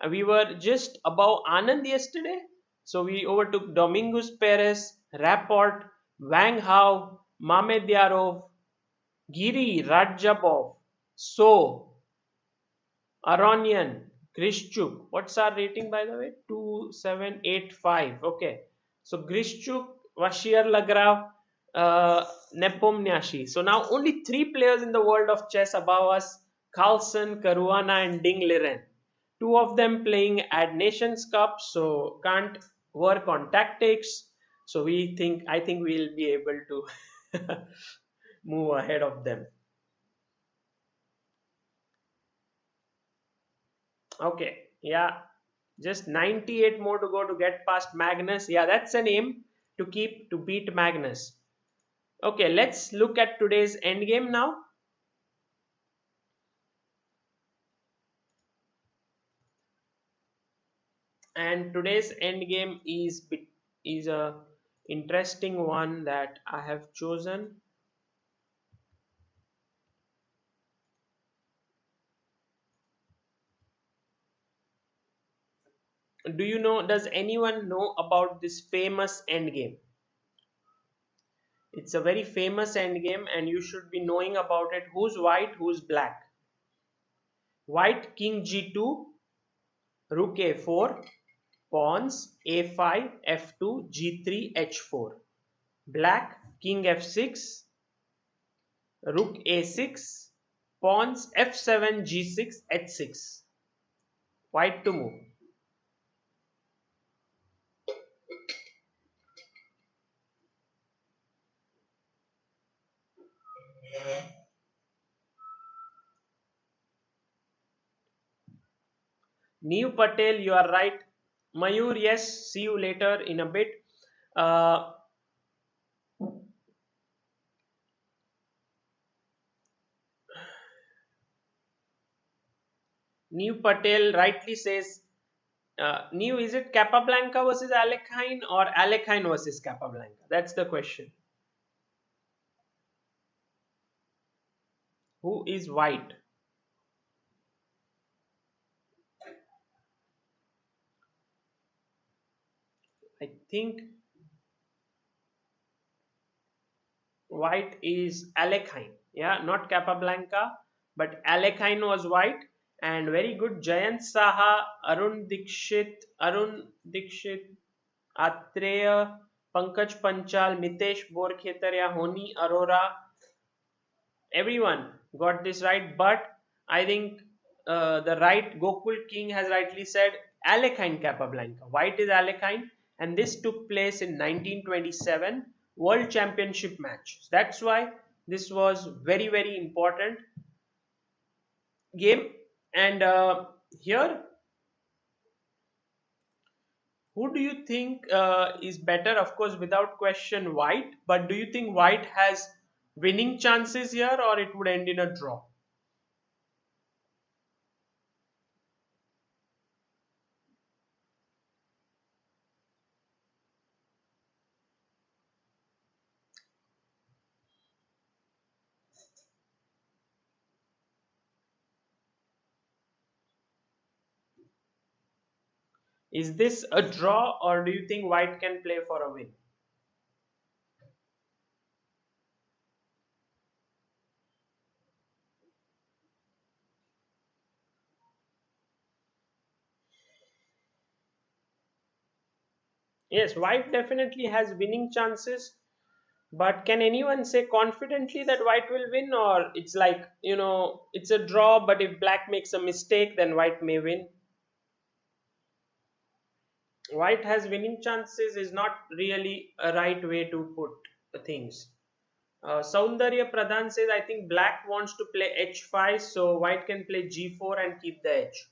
We were just above Anand yesterday. So we overtook Domingos Perez, Rapport, Wang Hao, Mamedyarov, Giri Rajabov, So, Aronian, Grishchuk. What's our rating by the way? 2785. Okay. So Grishchuk, Vashir Lagrav, Nepomniachtchi. So now only three players in the world of chess above us: Carlsen, Caruana, and Ding Liren. Two of them playing at Nations Cup, so can't work on tactics. So I think we'll be able to move ahead of them. Okay, yeah, just 98 more to go to get past Magnus. Yeah, that's an aim to keep to beat Magnus. Okay, let's look at today's endgame now. And today's endgame is a interesting one that I have chosen. Does anyone know about this famous endgame? It's a very famous endgame and you should be knowing about it. Who's white, who's black? White king g2, rook a4, pawns a5, f2, g3, h4. Black king f6, rook a6, pawns f7, g6, h6. White to move. Neev Patel, you are right. Mayur, yes, see you later in a bit. Uh, Neev Patel rightly says, Neev, is it Capablanca versus Alekhine or Alekhine versus Capablanca? That's the question. Who is white? I think white is Alekhine. Yeah, not Capablanca, but Alekhine was white. And very good. Jayant Saha, Arun Dikshit, Atreya, Pankaj Panchal, Mitesh Borkhetaria, Honi Arora, everyone got this right, but I think the right Gokul King has rightly said Alekhine Capablanca. White is Alekhine, and this took place in 1927 World Championship match. That's why this was very important game. And here, who do you think is better? Of course, without question, White. But do you think White has winning chances here, or it would end in a draw? Is this a draw or do you think white can play for a win? Yes, white definitely has winning chances, but can anyone say confidently that white will win, or it's like, it's a draw, but if black makes a mistake, then white may win? White has winning chances is not really a right way to put things. Saundarya Pradhan says, I think black wants to play h5, so white can play g4 and keep the edge.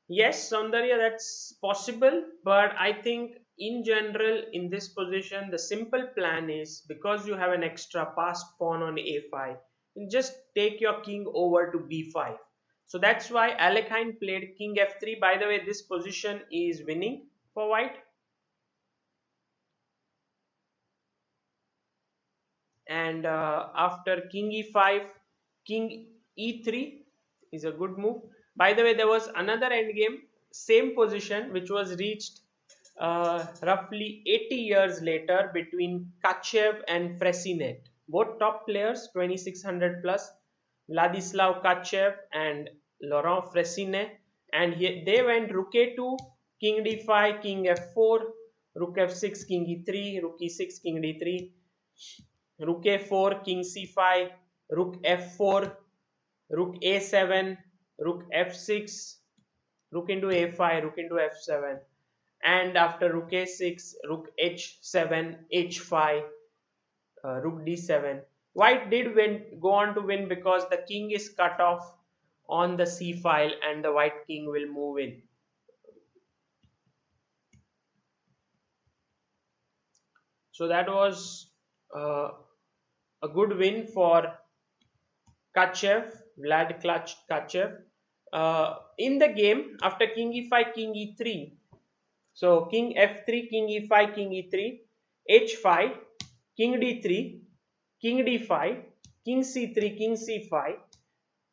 Yes, Saundarya, that's possible, but I think in general, in this position, the simple plan is because you have an extra passed pawn on a5, you just take your king over to b5. So that's why Alekhine played king f3. By the way, this position is winning for white. And after king e5, king e3 is a good move. By the way, there was another endgame, same position, which was reached roughly 80 years later between Kachev and Fresinet, both top players, 2600 plus, Vladislav Kachev and Laurent Fresinet. and here they went rook a2, king d5, king f4, rook f6, king e3, rook e6, king d3, rook a4, king c5, rook f4, rook a7, rook f6, rook into a5, rook into f7, and after rook a6, rook h7, h5, rook d7. White did go on to win because the king is cut off on the c file and the white king will move in. So that was uh, a good win for Kachev, Vlad Kachev. In the game, after king e5, king e3, so king f3, king e5, king e3, h5, king d3, king d5, king c3, king c5,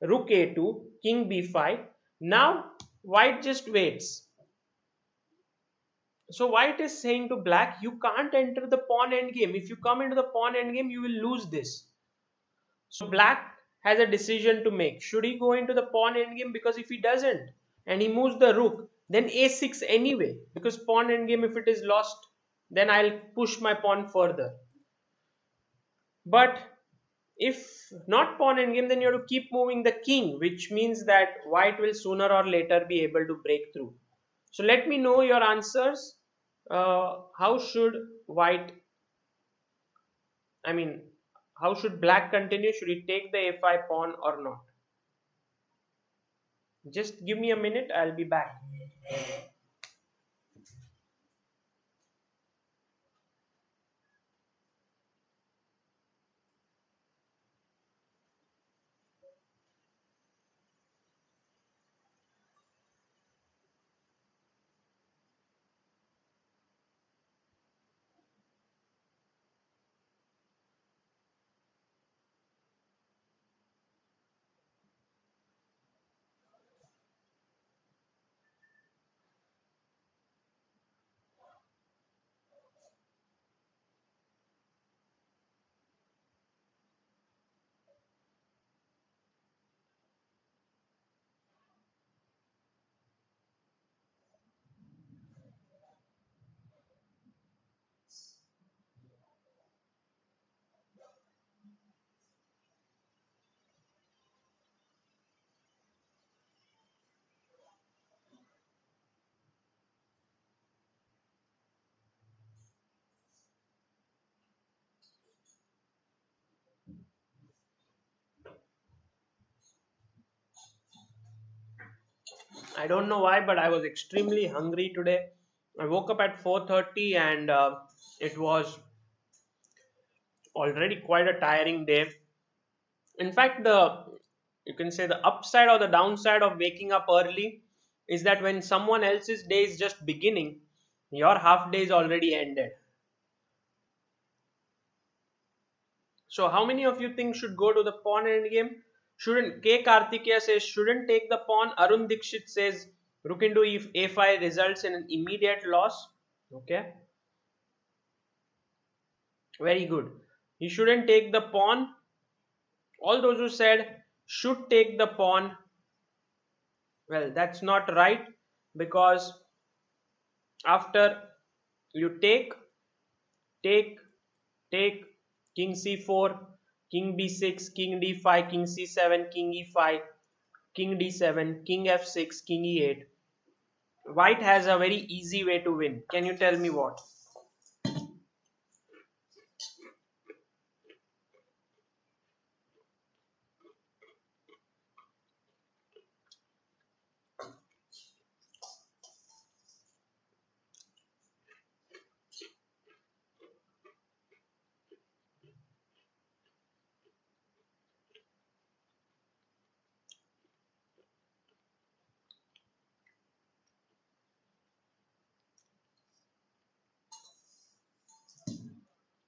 rook a2, king b5. Now white just waits. So white is saying to black, you can't enter the pawn endgame. If you come into the pawn endgame, you will lose this. So black has a decision to make. Should he go into the pawn endgame? Because if he doesn't and he moves the rook, then a6 anyway. Because pawn endgame, if it is lost, then I'll push my pawn further. But if not pawn endgame, then you have to keep moving the king, which means that white will sooner or later be able to break through. So let me know your answers. How should white, I mean, how should black continue? Should he take the a5 pawn or not? Just give me a minute, I'll be back. I don't know why, but I was extremely hungry today. I woke up at 4:30 and it was already quite a tiring day. In fact, you can say the upside or the downside of waking up early is that when someone else's day is just beginning, your half day is already ended. So how many of you think should go to the pawn endgame? Shouldn't K Kartikeya says shouldn't take the pawn. Arun Dikshit says rook into a5 results in an immediate loss. Okay, very good. He shouldn't take the pawn. All those who said should take the pawn, well, that's not right, because after you take, take, king c4, king b6, king d5, king c7, king e5, king d7, king f6, king e8. White has a very easy way to win. Can you tell me what?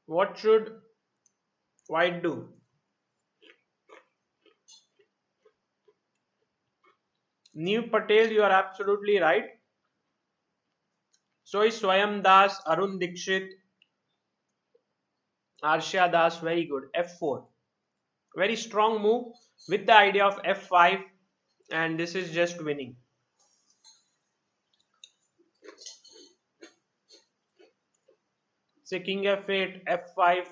What should white do? New Patel, you are absolutely right. So is Swayam Das, Arun Dikshit, Arshia Das, very good. F4. Very strong move with the idea of f5, and this is just winning. Say king f8, f5,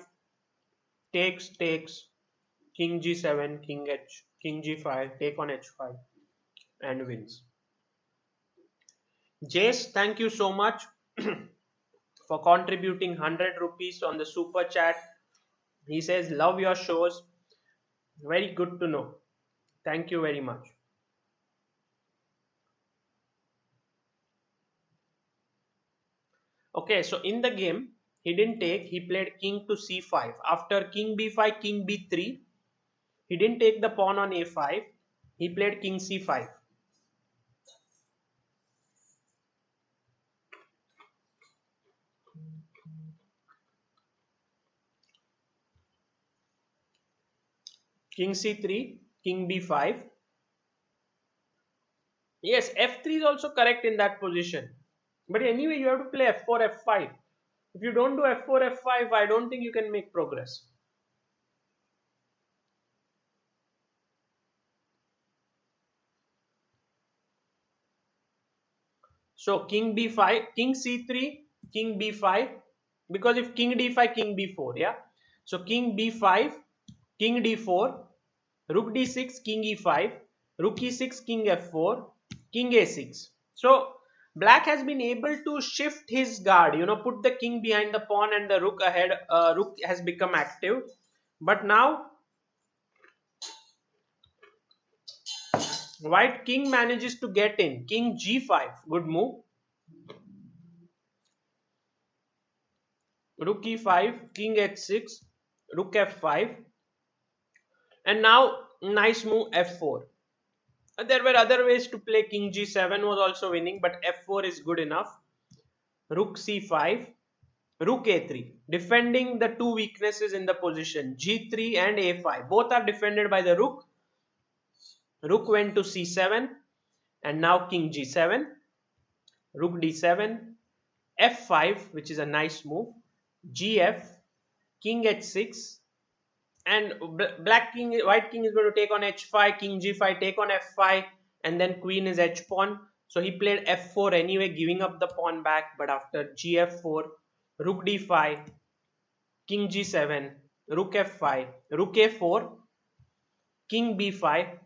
takes, king g7, king g5, take on h5, and wins. Jace, thank you so much for contributing 100 rupees on the super chat. He says, love your shows. Very good to know. Thank you very much. Okay, so in the game, he didn't take, he played king to c5. After king b5, king b3, he didn't take the pawn on a5. He played king c5. King c3, king b5. Yes, f3 is also correct in that position. But anyway, you have to play f4, f5. If you don't do f4, f5, I don't think you can make progress. So king b5, king c3, king b5. Because if king d5, king b4, yeah. So king b5, king d4, rook d6, king e5, rook e6, king f4, king a6. So black has been able to shift his guard, put the king behind the pawn and the rook ahead. Rook has become active. But now white king manages to get in. King g5, good move. Rook e5, king h6, rook f5. And now nice move f4. There were other ways to play. King g7 was also winning, but f4 is good enough. Rook c5, rook a3, defending the two weaknesses in the position, g3 and a5. Both are defended by the rook. Rook went to c7, and now king g7, rook d7, f5, which is a nice move, gf, king h6, and white king is going to take on h5, king g5, take on f5, and then queen is h pawn. So he played f4 anyway, giving up the pawn back. But after gf4, rook d5, king g7, rook f5, rook a4, king b5,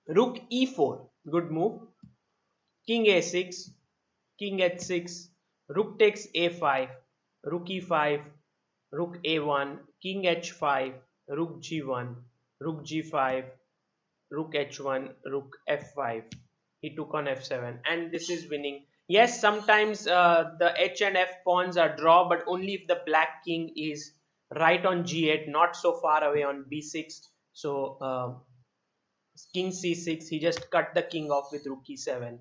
rook e4, good move, king a6, king h6, rook takes a5, rook e5, rook a1, king h5, rook g1, rook g5, rook h1, rook f5. He took on f7, and this is winning. Yes, sometimes the h and f pawns are draw, but only if the black king is right on g8, not so far away on b6. So king c6, he just cut the king off with rook e7,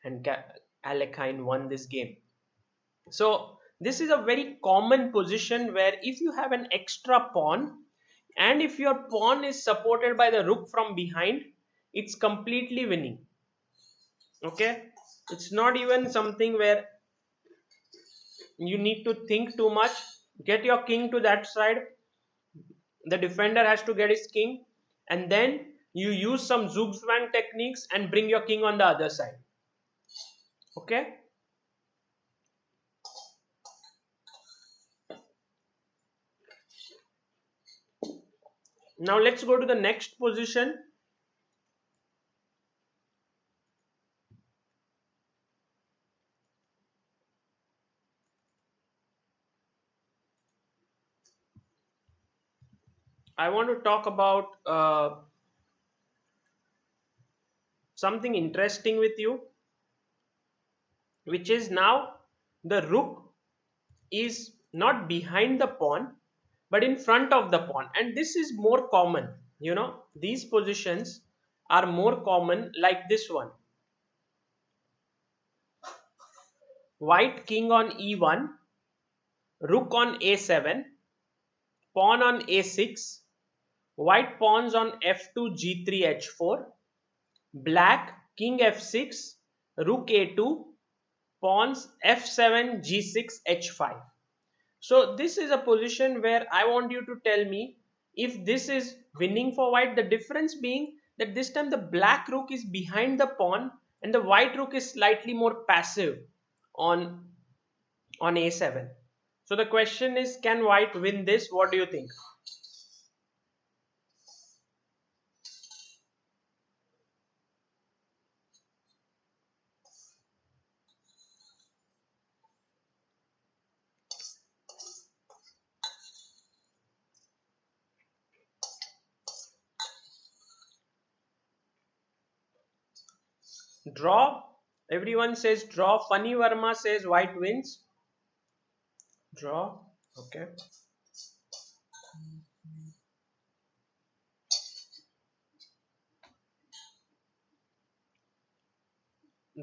and Alekhine won this game. So this is a very common position where if you have an extra pawn, and if your pawn is supported by the rook from behind, it's completely winning. Okay, it's not even something where you need to think too much. Get your king to that side, the defender has to get his king, and then you use some zugzwang techniques and bring your king on the other side. Okay, now let's go to the next position. I want to talk about something interesting with you, which is now the rook is not behind the pawn but in front of the pawn, and this is more common. These positions are more common, like this one: white king on e1, rook on a7, pawn on a6, white pawns on f2, g3, h4, black king f6, rook a2, pawns f7, g6, h5. So this is a position where I want you to tell me if this is winning for white. The difference being that this time the black rook is behind the pawn and the white rook is slightly more passive on a7. So the question is, can white win this? What do you think? Draw. Everyone says draw. Funny Verma says white wins. Draw. Okay.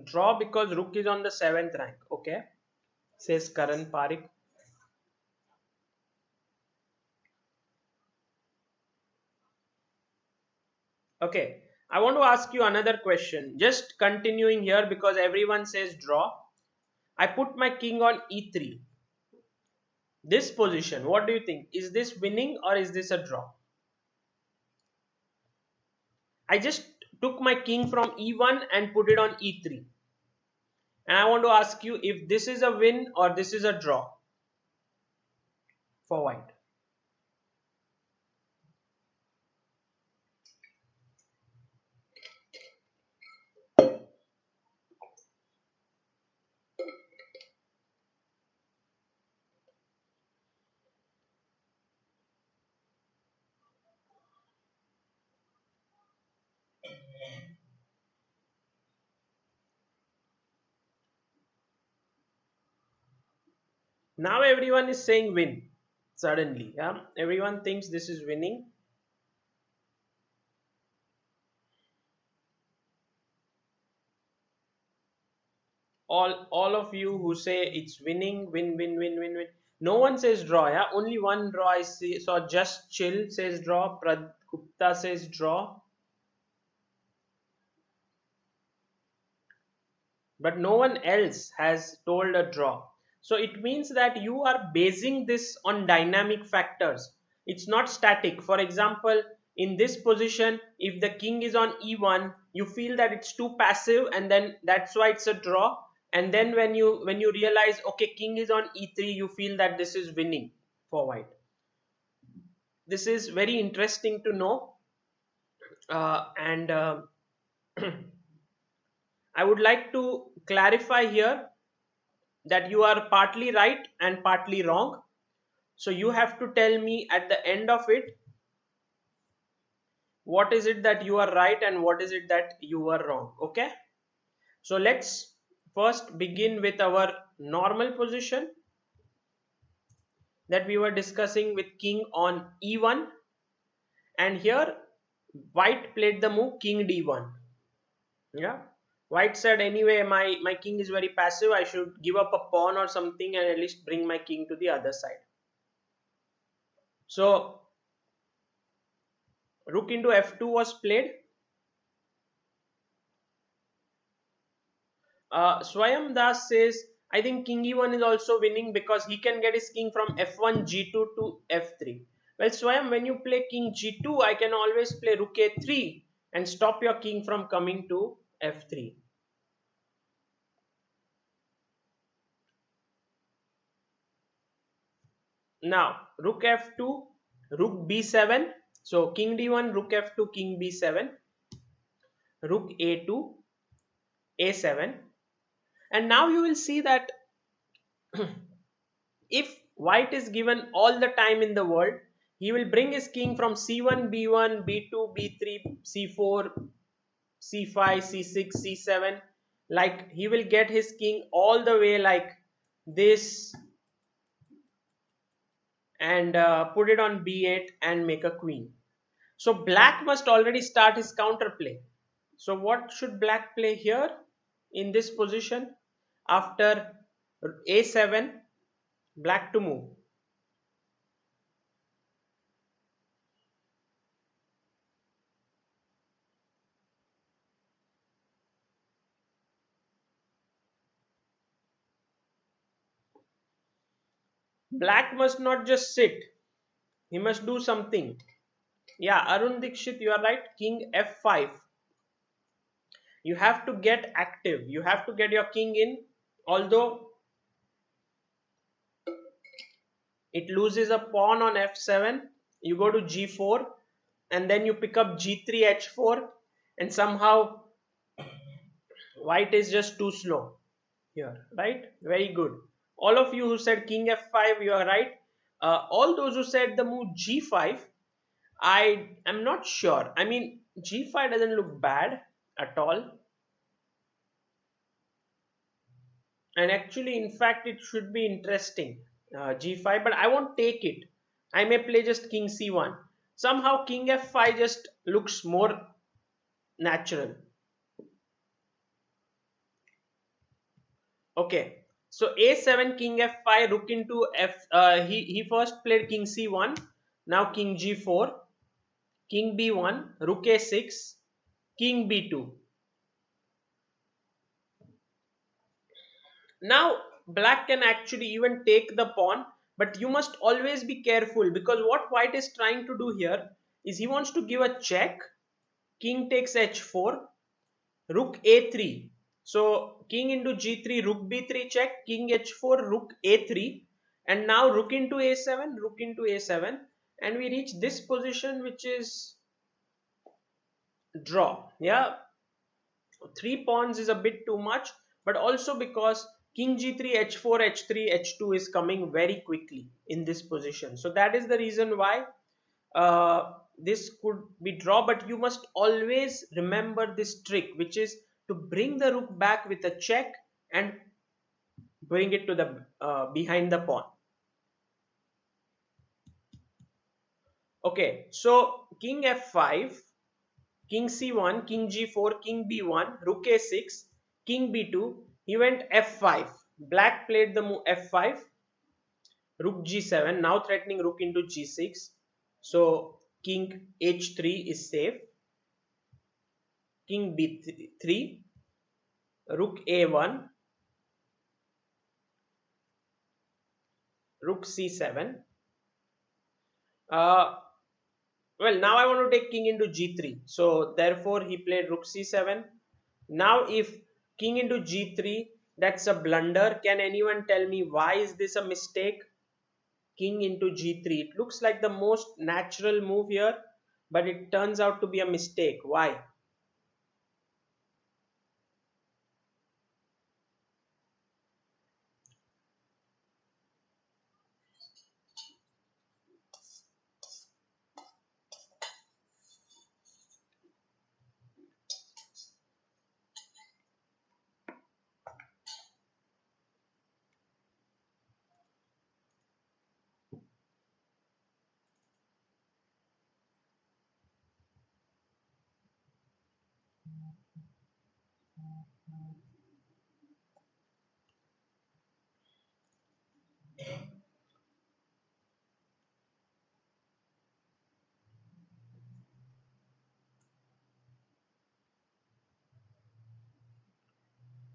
Draw because Rook is on the 7th rank. Okay. Says Karan Parik. Okay. I want to ask you another question. Just continuing here because everyone says draw. I put my king on e3. This position, what do you think? Is this winning or is this a draw? I just took my king from e1 and put it on e3. And I want to ask you if this is a win or this is a draw for white. Now everyone is saying win suddenly. Yeah, everyone thinks this is winning. All of you who say it's winning, win, win, win, win, win. No one says draw. Yeah, only one draw I see. So just chill says draw. Prad Gupta says draw. But no one else has told a draw. So it means that you are basing this on dynamic factors. It's not static. For example, in this position, if the king is on e1, you feel that it's too passive and then that's why it's a draw. And then when you realize, okay, king is on e3, you feel that this is winning for white. This is very interesting to know. And I would like to clarify here that you are partly right and partly wrong. So you have to tell me at the end of it, what is it that you are right and what is it that you are wrong. Okay. So let's first begin with our normal position that we were discussing with king on e1. And here white played the move king d1. Yeah. White said, anyway, my king is very passive. I should give up a pawn or something and at least bring my king to the other side. So rook into f2 was played. Swayam Das says, I think king e1 is also winning because he can get his king from f1 g2 to f3. Well, Swayam, when you play king g2, I can always play rook a3 and stop your king from coming to f3. Now, rook f2, rook b7. So king d1, rook f2, king b7, rook a2, a7. And now you will see that if white is given all the time in the world, he will bring his king from c1, b1, b2, b3, c4, c5, c6, c7. Like he will get his king all the way like this and put it on b8 and make a queen. So black must already start his counterplay. So what should black play here in this position? After a7, black to move. Black must not just sit. He must do something. Yeah, Arun Dikshit, you are right. King f5. You have to get active. You have to get your king in. Although It loses a pawn on f7. You go to g4, and then you pick up g3 h4, and somehow white is just too slow here, right? Very good. All of you who said king f5, you are right. All those who said the move g5, I am not sure. I mean, g5 doesn't look bad at all. And actually, in fact, it should be interesting, g5, but I won't take it. I may play just king c1. Somehow king f5 just looks more natural. Okay, so a7, king f5, rook into f. He first played king c1, now king g4, king b1, rook a6, king b2. Now black can actually even take the pawn, but you must always be careful, because what white is trying to do here is he wants to give a check. King takes h4, rook a3. So king into g3, rook b3 check, king h4, rook a3, and now rook into a7, rook into a7, and we reach this position, which is draw. Yeah, 3 pawns is a bit too much, but also because king g3, h4, h3, h2 is coming very quickly in this position. So that is the reason why this could be draw, but you must always remember this trick, which is to bring the rook back with a check and bring it to the behind the pawn. Okay, so king f5, king c1, king g4, king b1, rook a6, king b2. He went f5. Black played the move f5, rook g7, now threatening rook into g6. So king h3 is safe. King b3, rook a1, rook c7. Uh, well, now I want to take king into g3. So therefore he played rook c7. Now if king into g3, that's a blunder. Can anyone tell me why is this a mistake? King into g3. It looks like the most natural move here, but it turns out to be a mistake. Why?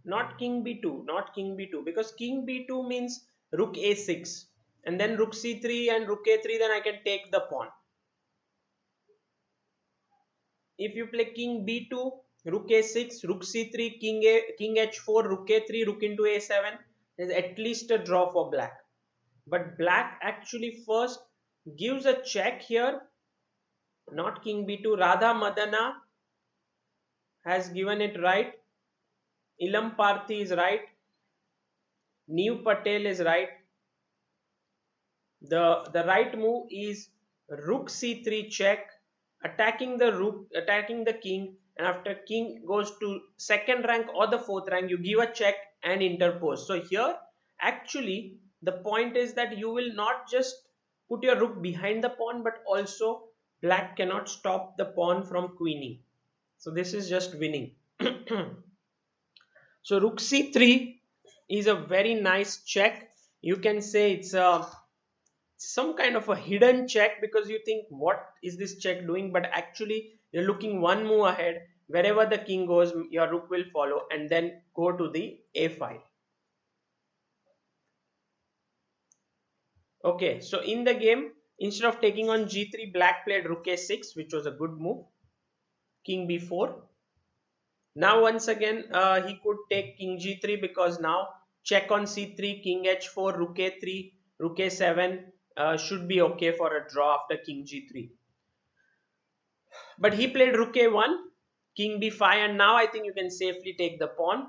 Not king b2, not king b2, because king b2 means rook a6, and then rook c3 and rook a3, then I can take the pawn. If you play king b2, rook a6, rook c3, king h4, rook a3, rook into a7, there's at least a draw for black. But black actually first gives a check here, not king b2. Radha Madana has given it right. Ilam Parthi is right. New Patel is right. The right move is rook c3 check, attacking the rook, attacking the king, and after king goes to second rank or the fourth rank, you give a check and interpose. So here actually the point is that you will not just put your rook behind the pawn, but also black cannot stop the pawn from queening. So this is just winning. So rook c3 is a very nice check. You can say it's a some kind of a hidden check, because you think what is this check doing, but actually you're looking one move ahead. Wherever the king goes, your rook will follow and then go to the a file. Okay, so in the game, instead of taking on g3, black played rook a6, which was a good move. King b4. Now once again he could take king g3, because now check on c3, king h4, rook a3, rook a7, should be okay for a draw after king g3. But he played rook a1, king b5, and now I think you can safely take the pawn.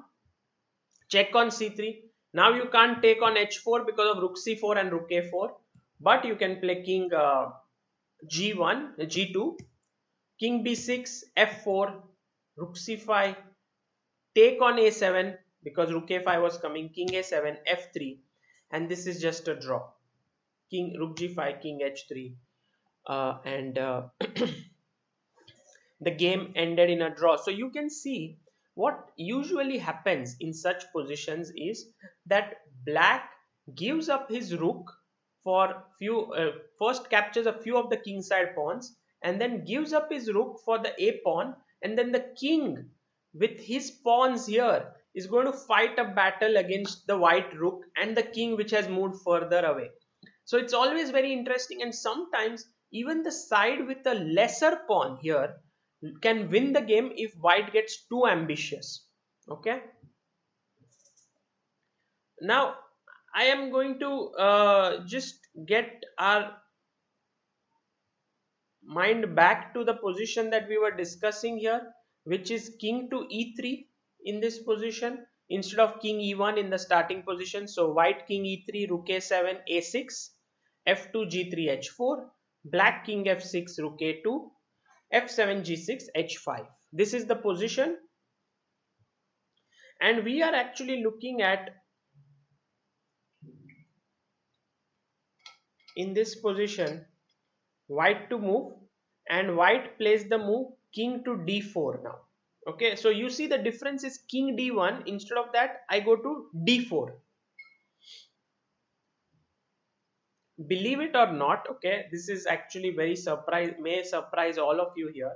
Check on c3. Now you can't take on h4 because of rook c4 and rook a4, but you can play king g1, g2, king b6, f4, rook c5, take on a7 because rook a5 was coming, king a7, f3, and this is just a draw. King rook g5, king h3, and the game ended in a draw. So you can see what usually happens in such positions is that black gives up his rook for few first captures a few of the king side pawns and then gives up his rook for the a pawn, and then the king with his pawns here is going to fight a battle against the white rook and the king which has moved further away. So it's always very interesting, and sometimes even the side with a lesser pawn here can win the game if white gets too ambitious. Okay, now I am going to just get our mind back to the position that we were discussing here, which is king to e3 in this position instead of king e1 in the starting position. So white king e3, rook a7, a6, f2 g3 h4, black king f6, rook a2, f7 g6 h5. This is the position, and we are actually looking at in this position white to move, and white plays the move king to d4 now. Okay, so you see the difference is king d1, instead of that I go to d4. Believe it or not, okay, this is actually very surprise, may surprise all of you here.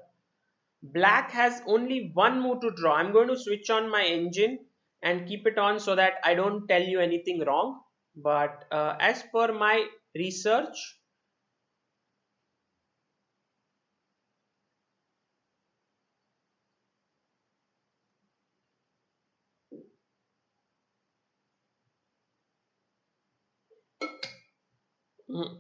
Black has only one move to draw. I'm going to switch on my engine and keep it on so that I don't tell you anything wrong, but as per my research, mm,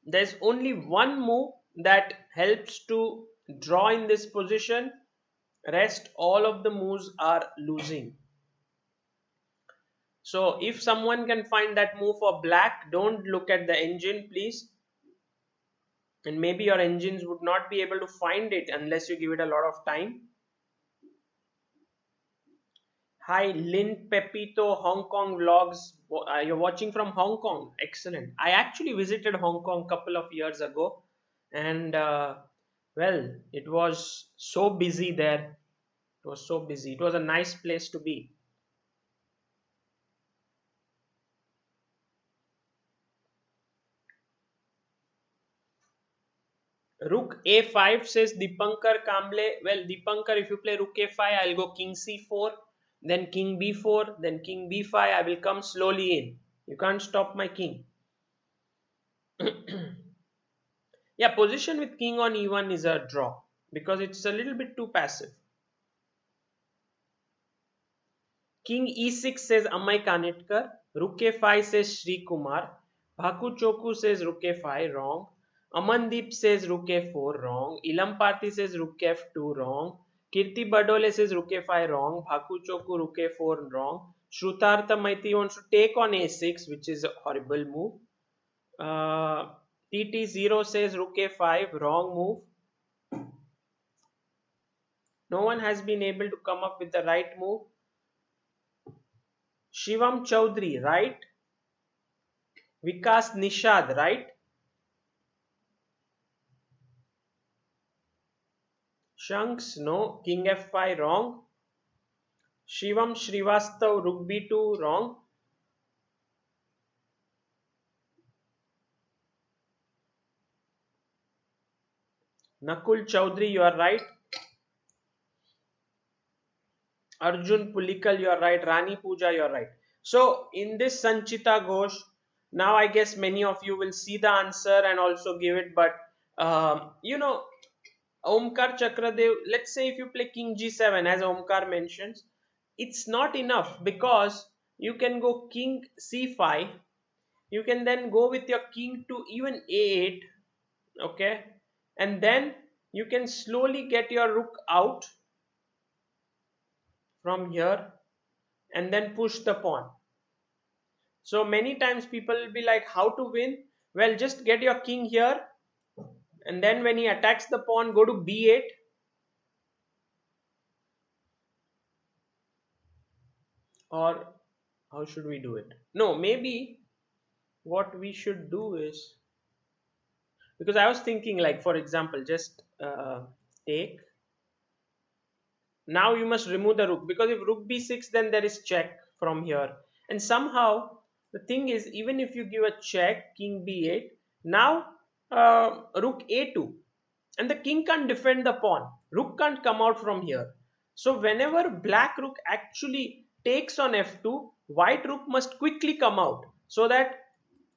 there's only one move that helps to draw in this position. Rest all of the moves are losing. So if someone can find that move for black, don't look at the engine please, and maybe your engines would not be able to find it unless you give it a lot of time. Hi Lin Pepito, Hong Kong vlogs. You're watching from Hong Kong, excellent. I actually visited Hong Kong a couple of years ago, and well, it was so busy there. It was so busy. It was a nice place to be. Rook a5 says Dipankar Kamble. Well, Dipankar, if you play rook a5, I'll go king c4, then king b4, then king b5. I will come slowly in. You can't stop my king. Yeah, position with king on e1 is a draw because it's a little bit too passive. King e6 says Amay Kanetkar. Rook a5 says Sri Kumar. Bhaku Choku says Rook a5, wrong. Amandeep says Rook a4, wrong. Ilam Parthi says Rook f2, wrong. Kirti Badole says Rook a5, wrong. Bhaku Choku Rook a4, wrong. Shrutartha Maiti wants to take on a6, which is a horrible move. TT0 says Rook a5, wrong move. No one has been able to come up with the right move. Shivam Chaudhary, right? Vikas Nishad, right? Shanks, no. King f5, wrong. Shivam Srivastav, Rook b2, wrong. Nakul Chaudhary, you are right. Arjun Pulikal, you are right. Rani Pooja, you are right. So in this Sanchita Ghosh, now I guess many of you will see the answer and also give it, but you know, Omkar Chakradev, let's say if you play King G7 as Omkar mentions, it's not enough because you can go King C5 You can then go with your king to even a8, okay, and then you can slowly get your rook out from here and then push the pawn. So many times people will be like, how to win? Well, just get your king here, and then when he attacks the pawn, go to b8. Or how should we do it? No, maybe what we should do is, because I was thinking, like, for example, just take. Now you must remove the rook, because if rook b6, then there is check from here. And somehow the thing is, even if you give a check, king b8, now rook a2, and the king can't defend the pawn. Rook can't come out from here. So whenever black rook actually takes on f2, white rook must quickly come out so that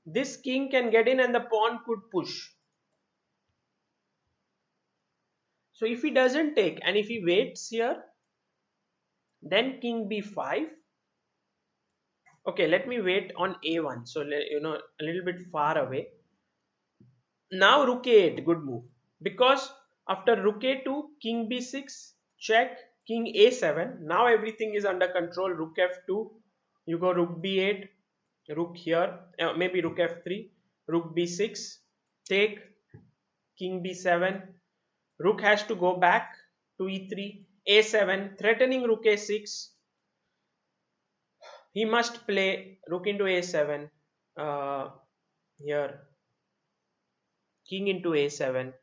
this king can get in and the pawn could push. So if he doesn't take and if he waits here, then king b5. Okay, let me wait on a1, so a little bit far away. Now rook a8, good move, because after rook a2, king b6, check, king a7. Now everything is under control. Rook f2, you go rook b8, rook here, maybe rook f3, rook b6, take, king b7, rook has to go back to e3, a7, threatening rook a6. He must play rook into a7, here, king into a7,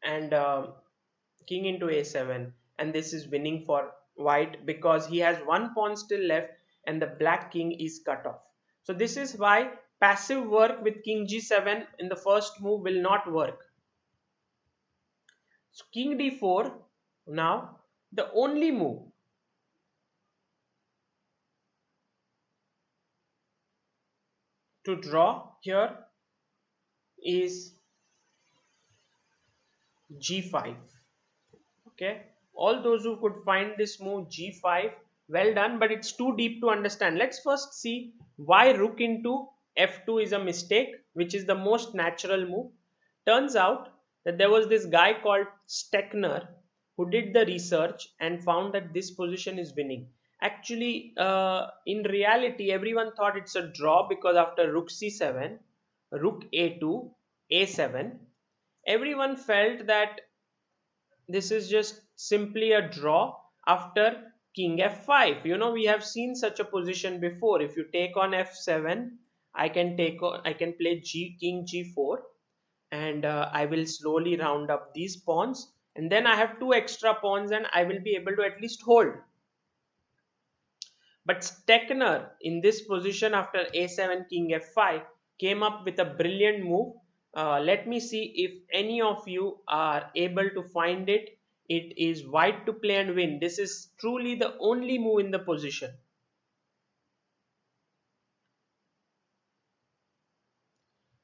and king into a7, and this is winning for white because he has one pawn still left and the black king is cut off. So this is why passive work with king g7 in the first move will not work. So king d4, now the only move to draw here is g5. Okay, all those who could find this move g5, well done, but it's too deep to understand. Let's first see why rook into f2 is a mistake, which is the most natural move. Turns out that there was this guy called Steckner who did the research and found that this position is winning. Actually, in reality, everyone thought it's a draw because after rook c7, rook a2, a7, everyone felt that this is just simply a draw after king f5. We have seen such a position before. If you take on f7, I can play king g4, and I will slowly round up these pawns, and then I have two extra pawns and I will be able to at least hold. But Steckner in this position after a7 king f5 came up with a brilliant move. Let me see if any of you are able to find it. It is white to play and win. This is truly the only move in the position.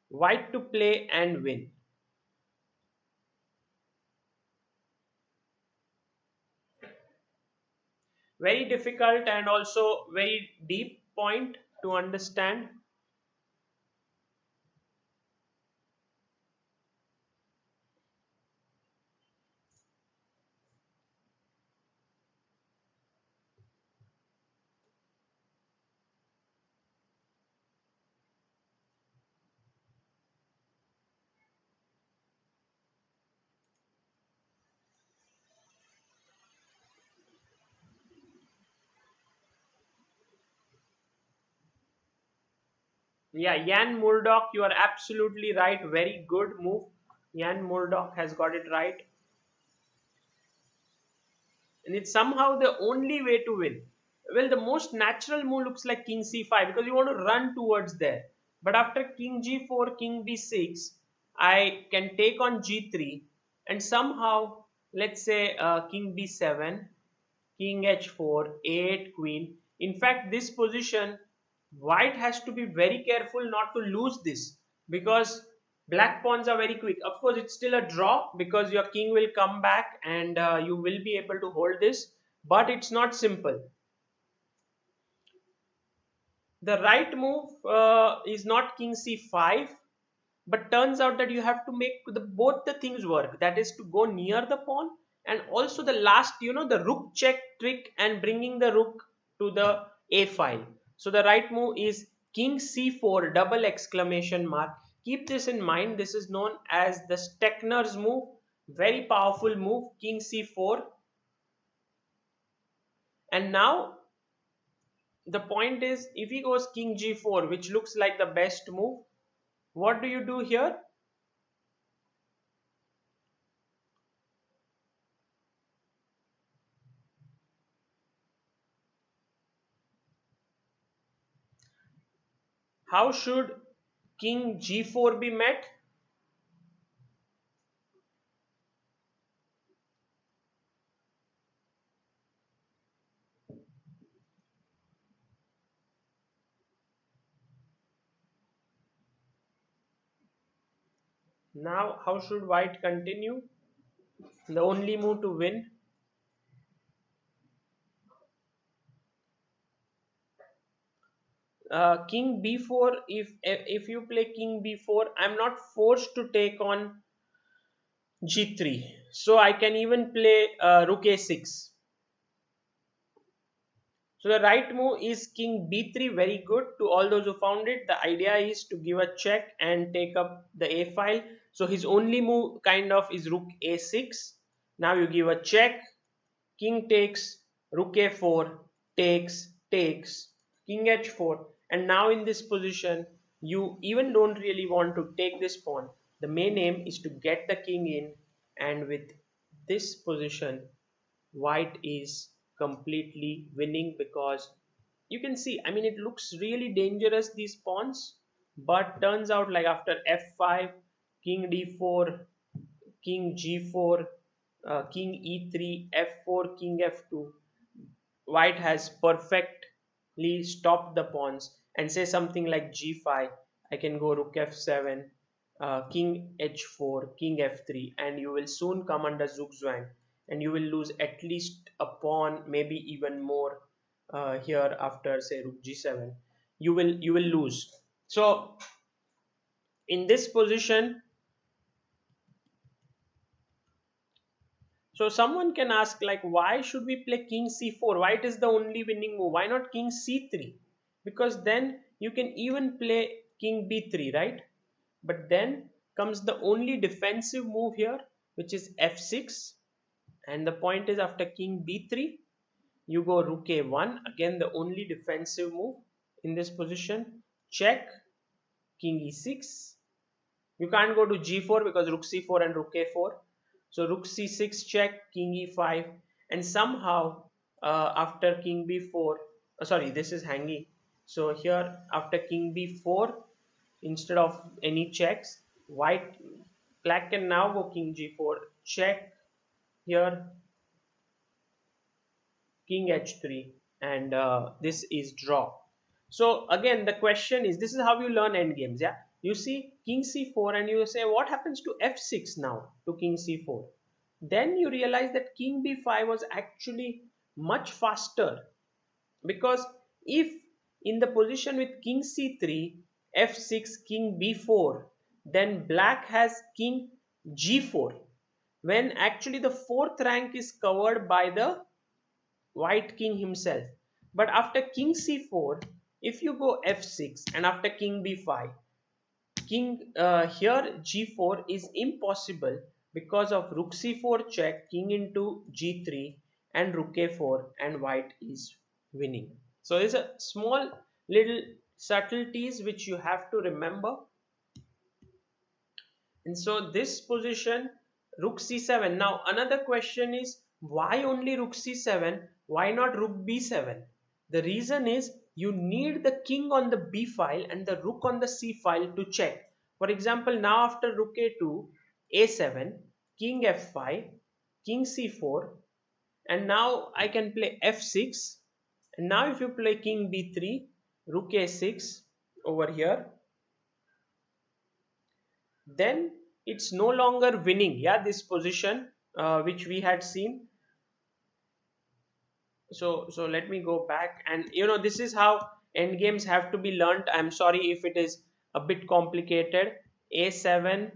White to play and win. Very difficult and also very deep point to understand. Yeah, Jan Murdoch, you are absolutely right. Very good move. Jan Murdoch has got it right. And it's somehow the only way to win. Well, the most natural move looks like king c5 because you want to run towards there. But after king g4, king b6, I can take on g3, and somehow, let's say king b7, king h4, a8 queen. In fact, this position, white has to be very careful not to lose this because black pawns are very quick. Of course, it's still a draw because your king will come back and you will be able to hold this. but it's not simple. The right move is not king c5, but turns out that you have to make both the things work, that is to go near the pawn, and also the last, the rook check trick and bringing the rook to the a file. So the right move is king c4 double exclamation mark. Keep this in mind, this is known as the Steckner's move. Very powerful move, king c4. And now the point is, if he goes king g4, which looks like the best move, what do you do here? How should king g4 be met? Now, how should white continue? The only move to win. King b4. If you play king b4, I'm not forced to take on g3. So I can even play rook a6. So the right move is king b3. Very good to all those who found it. The idea is to give a check and take up the a file. So his only move kind of is rook a6. Now you give a check. King takes, rook a4, takes, king h4, and now in this position you even don't really want to take this pawn. The main aim is to get the king in, and with this position white is completely winning, because you can see, I mean, it looks really dangerous, these pawns, but turns out like after f5, king d4, king g4, king e3, f4, king f2, white has perfectly stopped the pawns. And say something like g5, I can go rook f7, king h4, king f3, and you will soon come under zugzwang, and you will lose at least a pawn, maybe even more. Here after say rook g7, you will lose. So in this position, so someone can ask, like, why should we play king c4? White is the only winning move. Why not king c3? Because then you can even play king b3, right? But then comes the only defensive move here, which is f6. And the point is, after king b3, you go rook a1. Again, the only defensive move in this position. Check, king e6. You can't go to g4 because rook c4 and rook a4. So rook c6 check, king e5, and somehow after king b4, sorry, this is hanging. So here after king b4, instead of any checks, white, black can now go king g4, check here, king h3, and this is draw. So again the question is, this is how you learn endgames. Yeah, you see king c4 and you say, what happens to f6 now to king c4? Then you realize that king b5 was actually much faster, because if in the position with king c3, f6, king b4, then black has king g4, when actually the fourth rank is covered by the white king himself. But after king c4, if you go f6 and after king b5, king here g4 is impossible, because of rook c4 check, king into g3, and rook a4, and white is winning. So there's a small little subtleties which you have to remember. And so this position, rook c7. Now another question is, why only rook c7? Why not rook b7? The reason is, you need the king on the b file and the rook on the c file to check. For example, now after rook a2, a7, king f5, king c4, and now I can play f6. And now if you play king b3, rook a6 over here, then it's no longer winning. Yeah, this position which we had seen. So let me go back, and this is how end games have to be learnt. I'm sorry if it is a bit complicated. A7,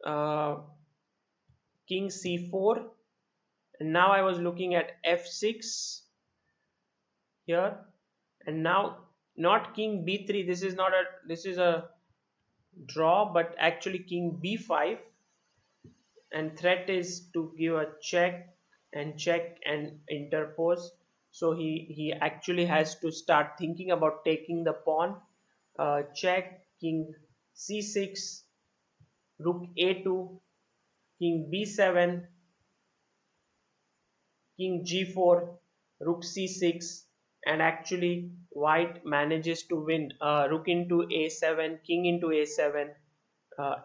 uh, king c4, and now I was looking at f6 here, and now not king b3. This is not a, this is a draw, but actually king b5, and threat is to give a check and interpose. So he actually has to start thinking about taking the pawn. Check, king c6, rook a2, king b7, king g4, rook c6, and actually white manages to win. Rook into a7, king into a7,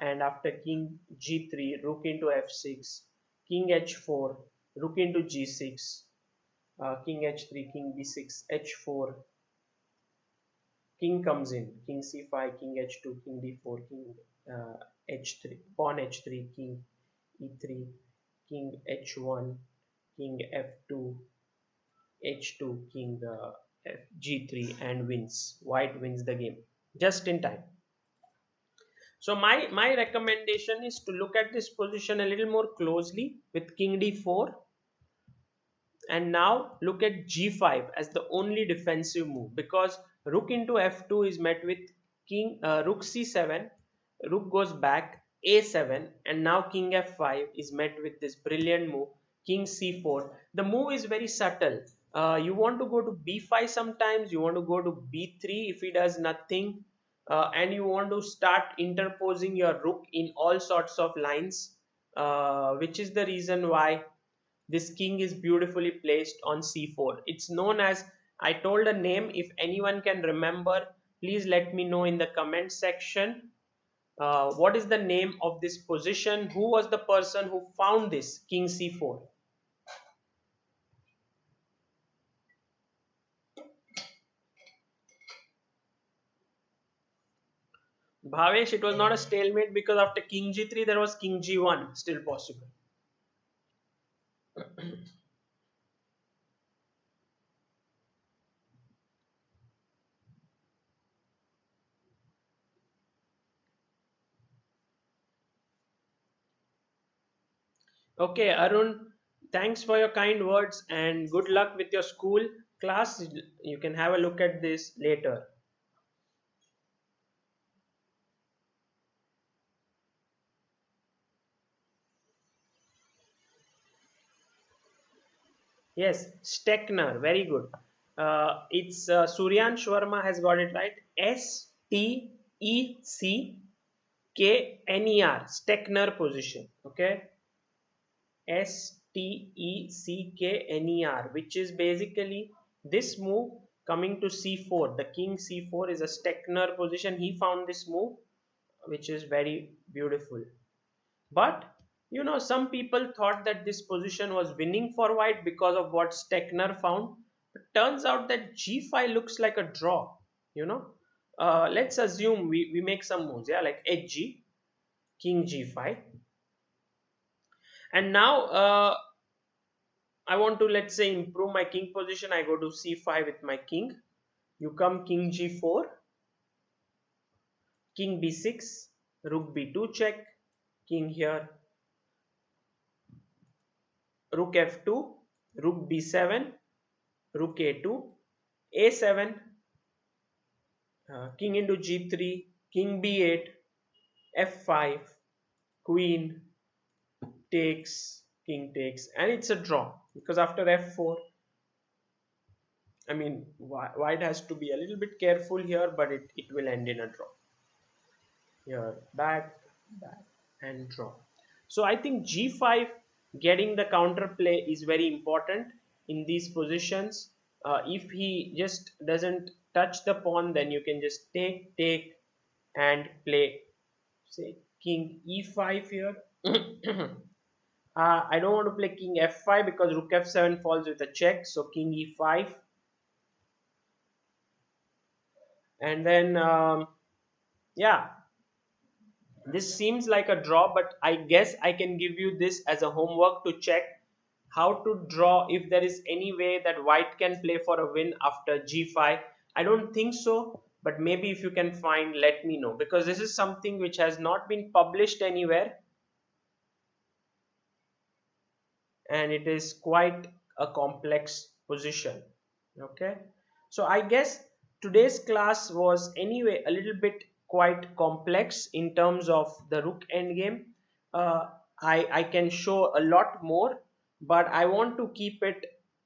and after king g3, rook into f6, king h4, rook into g6, king h3, king b6, h4, king comes in, king c5, king h2, king d4, king h3, pawn h3, king e3, king h1, king f2, h2, king g3, and wins. White wins the game just in time. So my recommendation is to look at this position a little more closely with king d4, and now look at g5 as the only defensive move, because rook into f2 is met with king rook c7, rook goes back a7, and now king f5 is met with this brilliant move king c4. The move is very subtle. You want to go to b5, sometimes you want to go to b3 if he does nothing, and you want to start interposing your rook in all sorts of lines, which is the reason why this king is beautifully placed on c4. It's known as, I told a name, if anyone can remember, please let me know in the comment section. What is the name of this position? Who was the person who found this king c4? Bhavesh, it was not a stalemate because after king g3 there was king g1 still possible. Okay, Arun, thanks for your kind words and good luck with your school class. You can have a look at this later. Yes, Steckner, very good. It's Suryan Sharma has got it right. Steckner, Steckner position. Okay, Steckner, which is basically this move coming to c4. The king c4 is a Steckner position. He found this move, which is very beautiful. But some people thought that this position was winning for white because of what Steckner found. But turns out that g5 looks like a draw. You know, let's assume we make some moves, yeah, like hg, king g5, and now I want to, let's say, improve my king position. I go to c5 with my king. You come king g4, king b6, rook b2 check, king here, rook f2, rook b7, rook a2, a7, king into g3, king b8, f5, queen takes, king takes, and it's a draw because after f4, I mean, white has to be a little bit careful here, but it will end in a draw. Here, back, and draw. So I think g5 getting the counter play is very important in these positions. If he just doesn't touch the pawn, then you can just take, and play, say, king e5 here. I don't want to play king f5 because rook f7 falls with a check. So king e5, and then yeah, this seems like a draw, but I guess I can give you this as a homework to check how to draw, if there is any way that white can play for a win after g5. I don't think so, but maybe if you can find, let me know, because this is something which has not been published anywhere, and it is quite a complex position. Okay, so I guess today's class was anyway a little bit quite complex in terms of the rook endgame. uh, I can show a lot more, but I want to keep it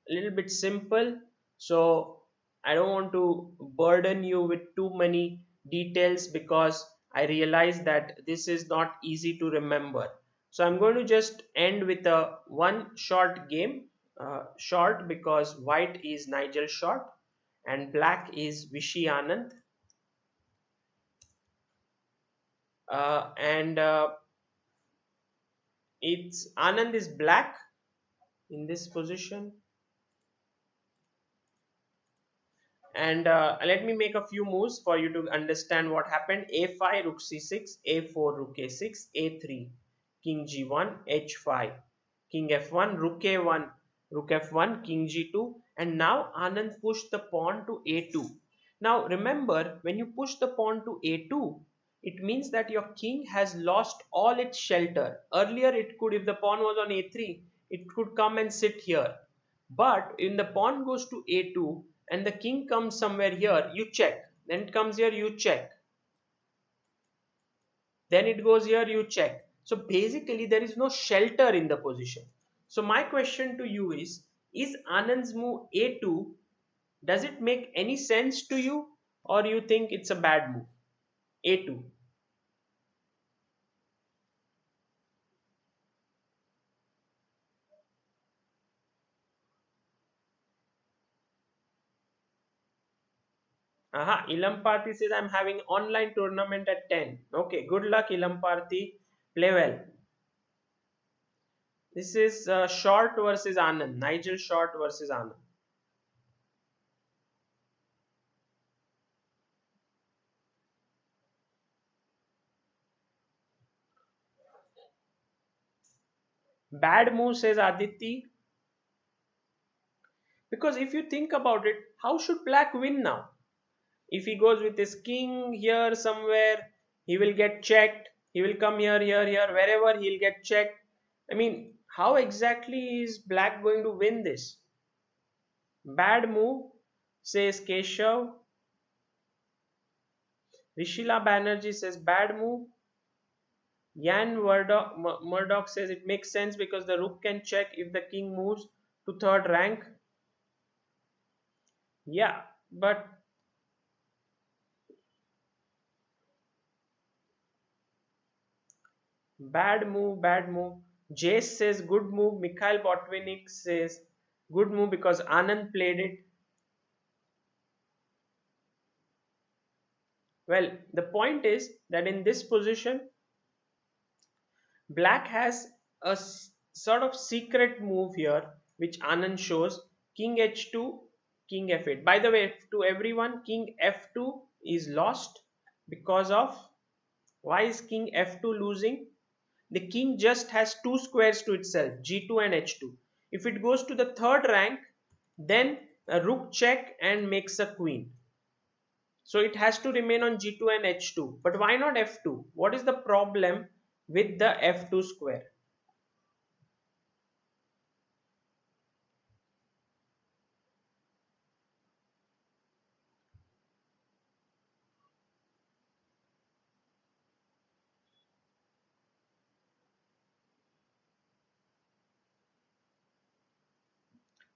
a little bit simple, so I don't want to burden you with too many details, because I realize that this is not easy to remember. So I'm going to just end with a one short game. Short because white is Nigel Short and black is Vishy Anand. And it's Anand is black in this position. And let me make a few moves for you to understand what happened. A5, rook c6, a4, rook a6, a3, king g1, h5, king f1, rook a1, rook f1, king g2, and now Anand pushed the pawn to a2. Now remember, when you push the pawn to a2, it means that your king has lost all its shelter. Earlier it could, if the pawn was on a3, it could come and sit here. But when the pawn goes to a2 and the king comes somewhere here, you check. Then it comes here, you check. Then it goes here, you check. So basically there is no shelter in the position. So my question to you is Anand's move a2, does it make any sense to you, or you think it's a bad move? A2. Aha, Ilam Parthi says I'm having online tournament at 10. Okay, good luck Ilam Parthi. Play well. This is Short versus Anand. Nigel Short versus Anand. Bad move, says Aditi. Because if you think about it, how should black win now? If he goes with his king here somewhere, he will get checked. He will come here, here, here, wherever he'll get checked. I mean, how exactly is black going to win this? Bad move, says Keshav. Rishila Banerjee says bad move. Murdoch says it makes sense because the rook can check if the king moves to third rank. Yeah, but bad move, bad move. Jace says good move. Mikhail Botvinnik says good move because Anand played it. Well, the point is that in this position, black has a sort of secret move here, which Anand shows. King h2, king f8. By the way, to everyone, king f2 is lost because of, why is king f2 losing? The king just has two squares to itself, g2 and h2. If it goes to the third rank, then a rook check and makes a queen. So it has to remain on g2 and h2. But why not f2? What is the problem with the f2 square?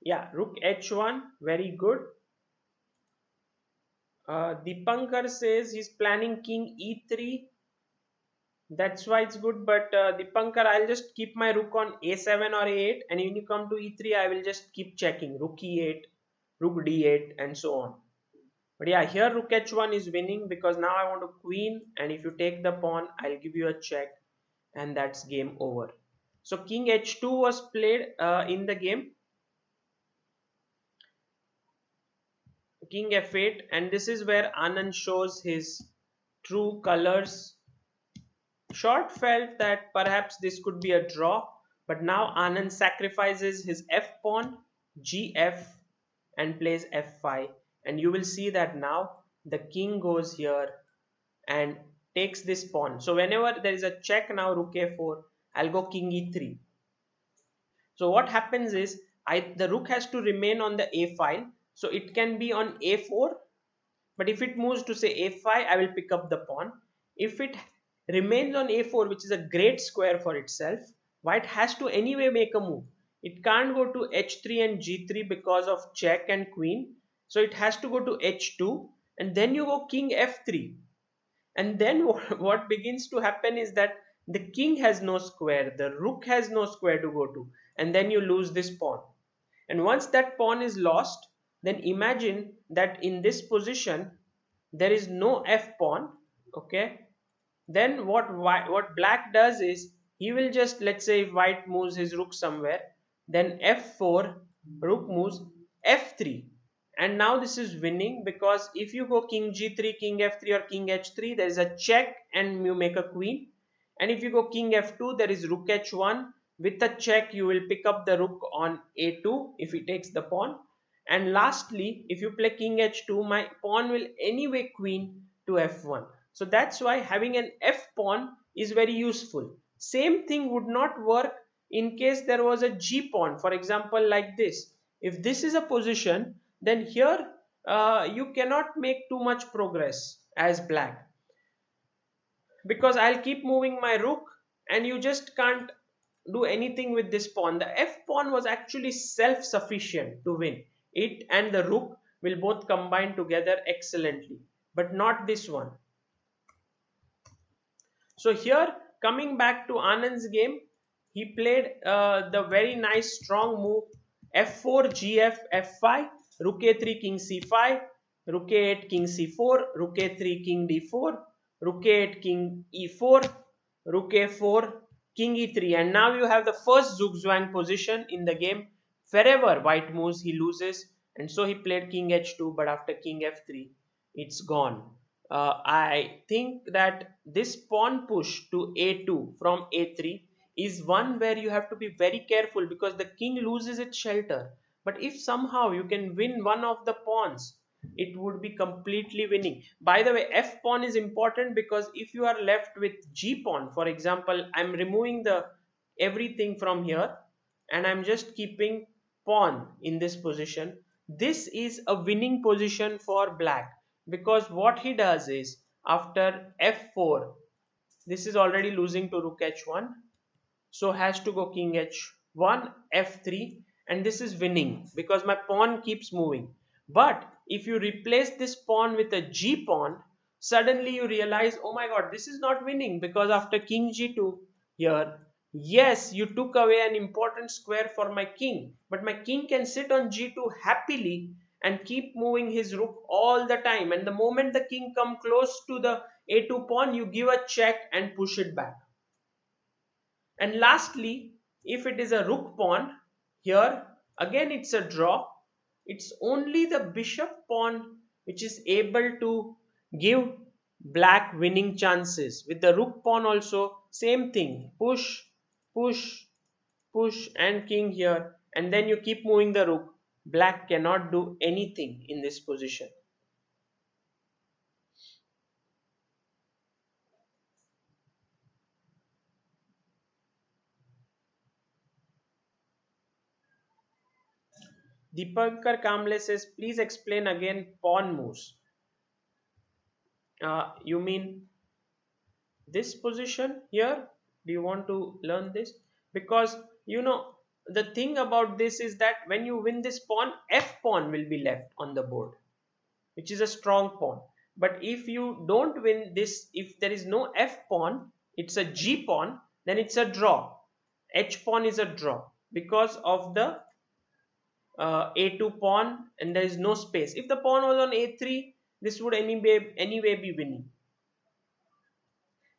Yeah, rook h1, very good. Dipankar says he's planning king e3. That's why it's good. But Dipankar, I'll just keep my rook on a7 or a8, and when you come to e3, I will just keep checking rook e8, rook d8, and so on. But yeah, here rook h1 is winning because now I want to queen, and if you take the pawn, I'll give you a check, and that's game over. So king h2 was played in the game. King f8, and this is where Anand shows his true colors. Short felt that perhaps this could be a draw, But now Anand sacrifices his f pawn, gf, and plays f5, and you will see that now the king goes here and takes this pawn. So whenever there is a check, now rook a4, I'll go king e3. So what happens is the rook has to remain on the a file, so it can be on a4, but if it moves to say a5, I will pick up the pawn. If it remains on a4, which is a great square for itself, white has to anyway make a move. It can't go to h3 and g3 because of check and queen, so it has to go to h2, and then you go king f3. And then what begins to happen is that the king has no square, the rook has no square to go to, and then you lose this pawn. And once that pawn is lost, then imagine that in this position there is no f pawn. Okay, then what black does is he will just, let's say if white moves his rook somewhere, then f4, rook moves f3, and now this is winning, because if you go king g3, king f3, or king h3, there is a check and you make a queen. And if you go king f2, there is rook h1. With a check you will pick up the rook on a2 if he takes the pawn. And lastly, if you play king h2, my pawn will anyway queen to f1. So that's why having an f pawn is very useful. Same thing would not work in case there was a g pawn, for example like this. If this is a position, then here you cannot make too much progress as black, because I'll keep moving my rook and you just can't do anything with this pawn. The f pawn was actually self-sufficient to win. It and the rook will both combine together excellently, but not this one. So here, coming back to Anand's game, he played the very nice strong move f4, gf, f5, rook a3, king c5, rook a8, king c4, rook a3, king d4, rook a8, king e4, rook a4, king e3. And now you have the first zugzwang position in the game. Wherever white moves, he loses. And so he played king h2, but after king f3, it's gone. I think that this pawn push to a2 from a3 is one where you have to be very careful, because the king loses its shelter. But if somehow you can win one of the pawns, it would be completely winning. By the way, f pawn is important, because if you are left with g pawn, for example, I'm removing the everything from here and I'm just keeping pawn in this position. This is a winning position for black, because what he does is after f4, this is already losing to rook h1, so has to go king h1, f3, and this is winning because my pawn keeps moving. But if you replace this pawn with a g pawn, suddenly you realize, oh my god, this is not winning, because after king g2 here, yes, you took away an important square for my king, but my king can sit on g2 happily and keep moving his rook all the time, and the moment the king come close to the a2 pawn, you give a check and push it back. And lastly, if it is a rook pawn, here again it's a draw. It's only the bishop pawn which is able to give black winning chances. With the rook pawn also, same thing. Push, push, push, and king here. And then you keep moving the rook. Black cannot do anything in this position. Deepankar Kamble says, please explain again pawn moves. You mean this position here? Do you want to learn this? Because you know the thing about this is that when you win this pawn, f pawn will be left on the board, which is a strong pawn. But if you don't win this, if there is no f pawn, it's a g pawn, then it's a draw. H pawn is a draw because of the a2 pawn, and there is no space. If the pawn was on a3, this would anyway be winning.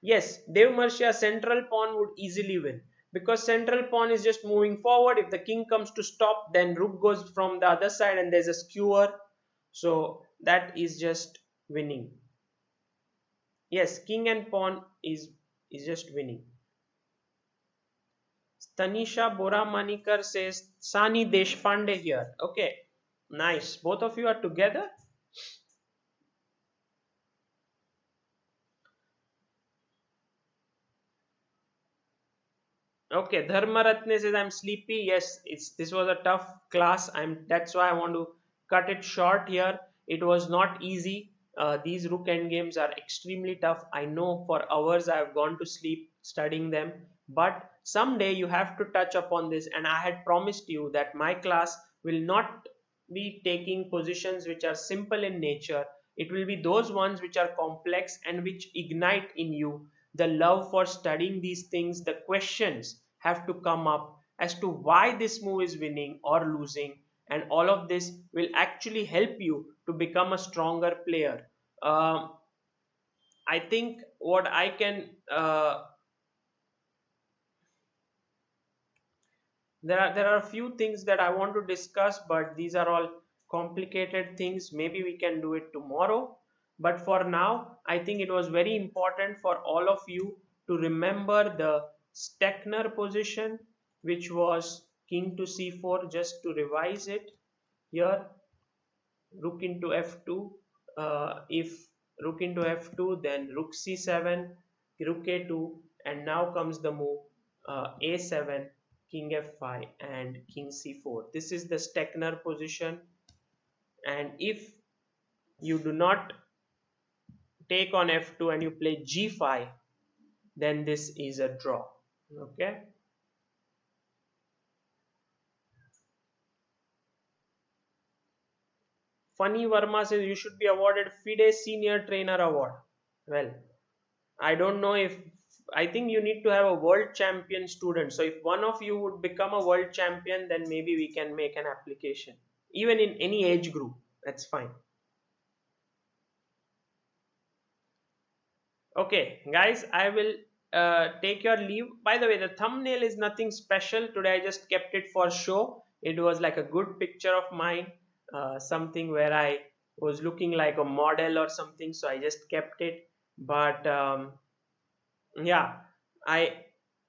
Yes, Dev Marsha central pawn would easily win, because central pawn is just moving forward. If the king comes to stop, then rook goes from the other side and there's a skewer. So that is just winning. Yes, king and pawn is just winning. Tanisha Boramanikar says Sani Deshpande here. Okay, nice. Both of you are together. Okay, Dharmaratne says I'm sleepy. Yes, it's this was a tough class. That's why I want to cut it short here. It was not easy. These Rook end games are extremely tough. I know for hours I have gone to sleep studying them, but someday you have to touch upon this. And I had promised you that my class will not be taking positions which are simple in nature. It will be those ones which are complex and which ignite in you the love for studying these things. The questions have to come up as to why this move is winning or losing, and all of this will actually help you to become a stronger player. I think what I can there are a few things that I want to discuss, but these are all complicated things. Maybe we can do it tomorrow. But for now, I think it was very important for all of you to remember the Steckner position, which was king to c4. Just to revise it here, rook into f2. If rook into f2, then rook c7, rook a2, and now comes the move a7, king f5, and king c4. This is the Steckner position, and if you do not take on f2 and you play g5, then this is a draw. Okay. Funny Verma says you should be awarded FIDE Senior Trainer Award. Well, I don't know if I think you need to have a world champion student. So if one of you would become a world champion, then maybe we can make an application. Even in any age group, that's fine. Okay, guys, I will take your leave. By the way, the thumbnail is nothing special. Today I just kept it for show. It was like a good picture of mine, something where I was looking like a model or something. So I just kept it. But yeah, I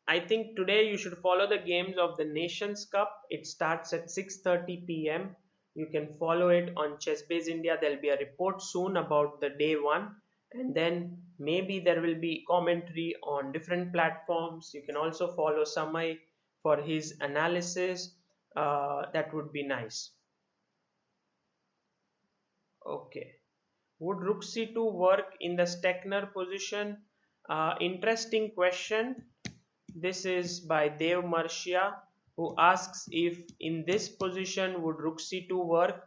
I think today you should follow the games of the Nations Cup. It starts at 6:30 p.m. You can follow it on Chessbase India. There'll be a report soon about the day one, and then maybe there will be commentary on different platforms. You can also follow Samay for his analysis. That would be nice. Okay. Would rook c2 work in the Steckner position? Interesting question. This is by Dev Marshia, who asks if in this position would rook c2 work.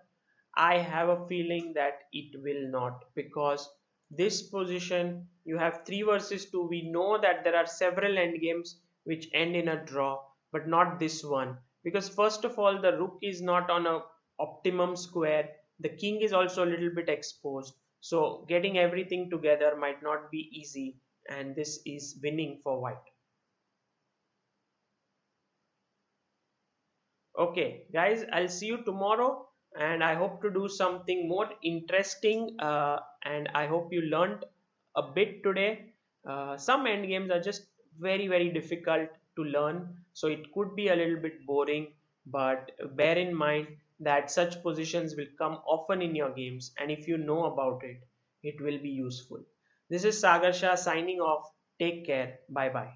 I have a feeling that it will not, because this position you have 3 versus 2. We know that there are several endgames which end in a draw, but not this one, because first of all the rook is not on a optimum square. The king is also a little bit exposed, so getting everything together might not be easy, and this is winning for white. Okay, guys, I'll see you tomorrow, and I hope to do something more interesting. And I hope you learned a bit today. Some end games are just very, very difficult to learn, so it could be a little bit boring, but bear in mind that such positions will come often in your games, and if you know about it, it will be useful. This is Sagar Shah signing off. Take care. Bye bye.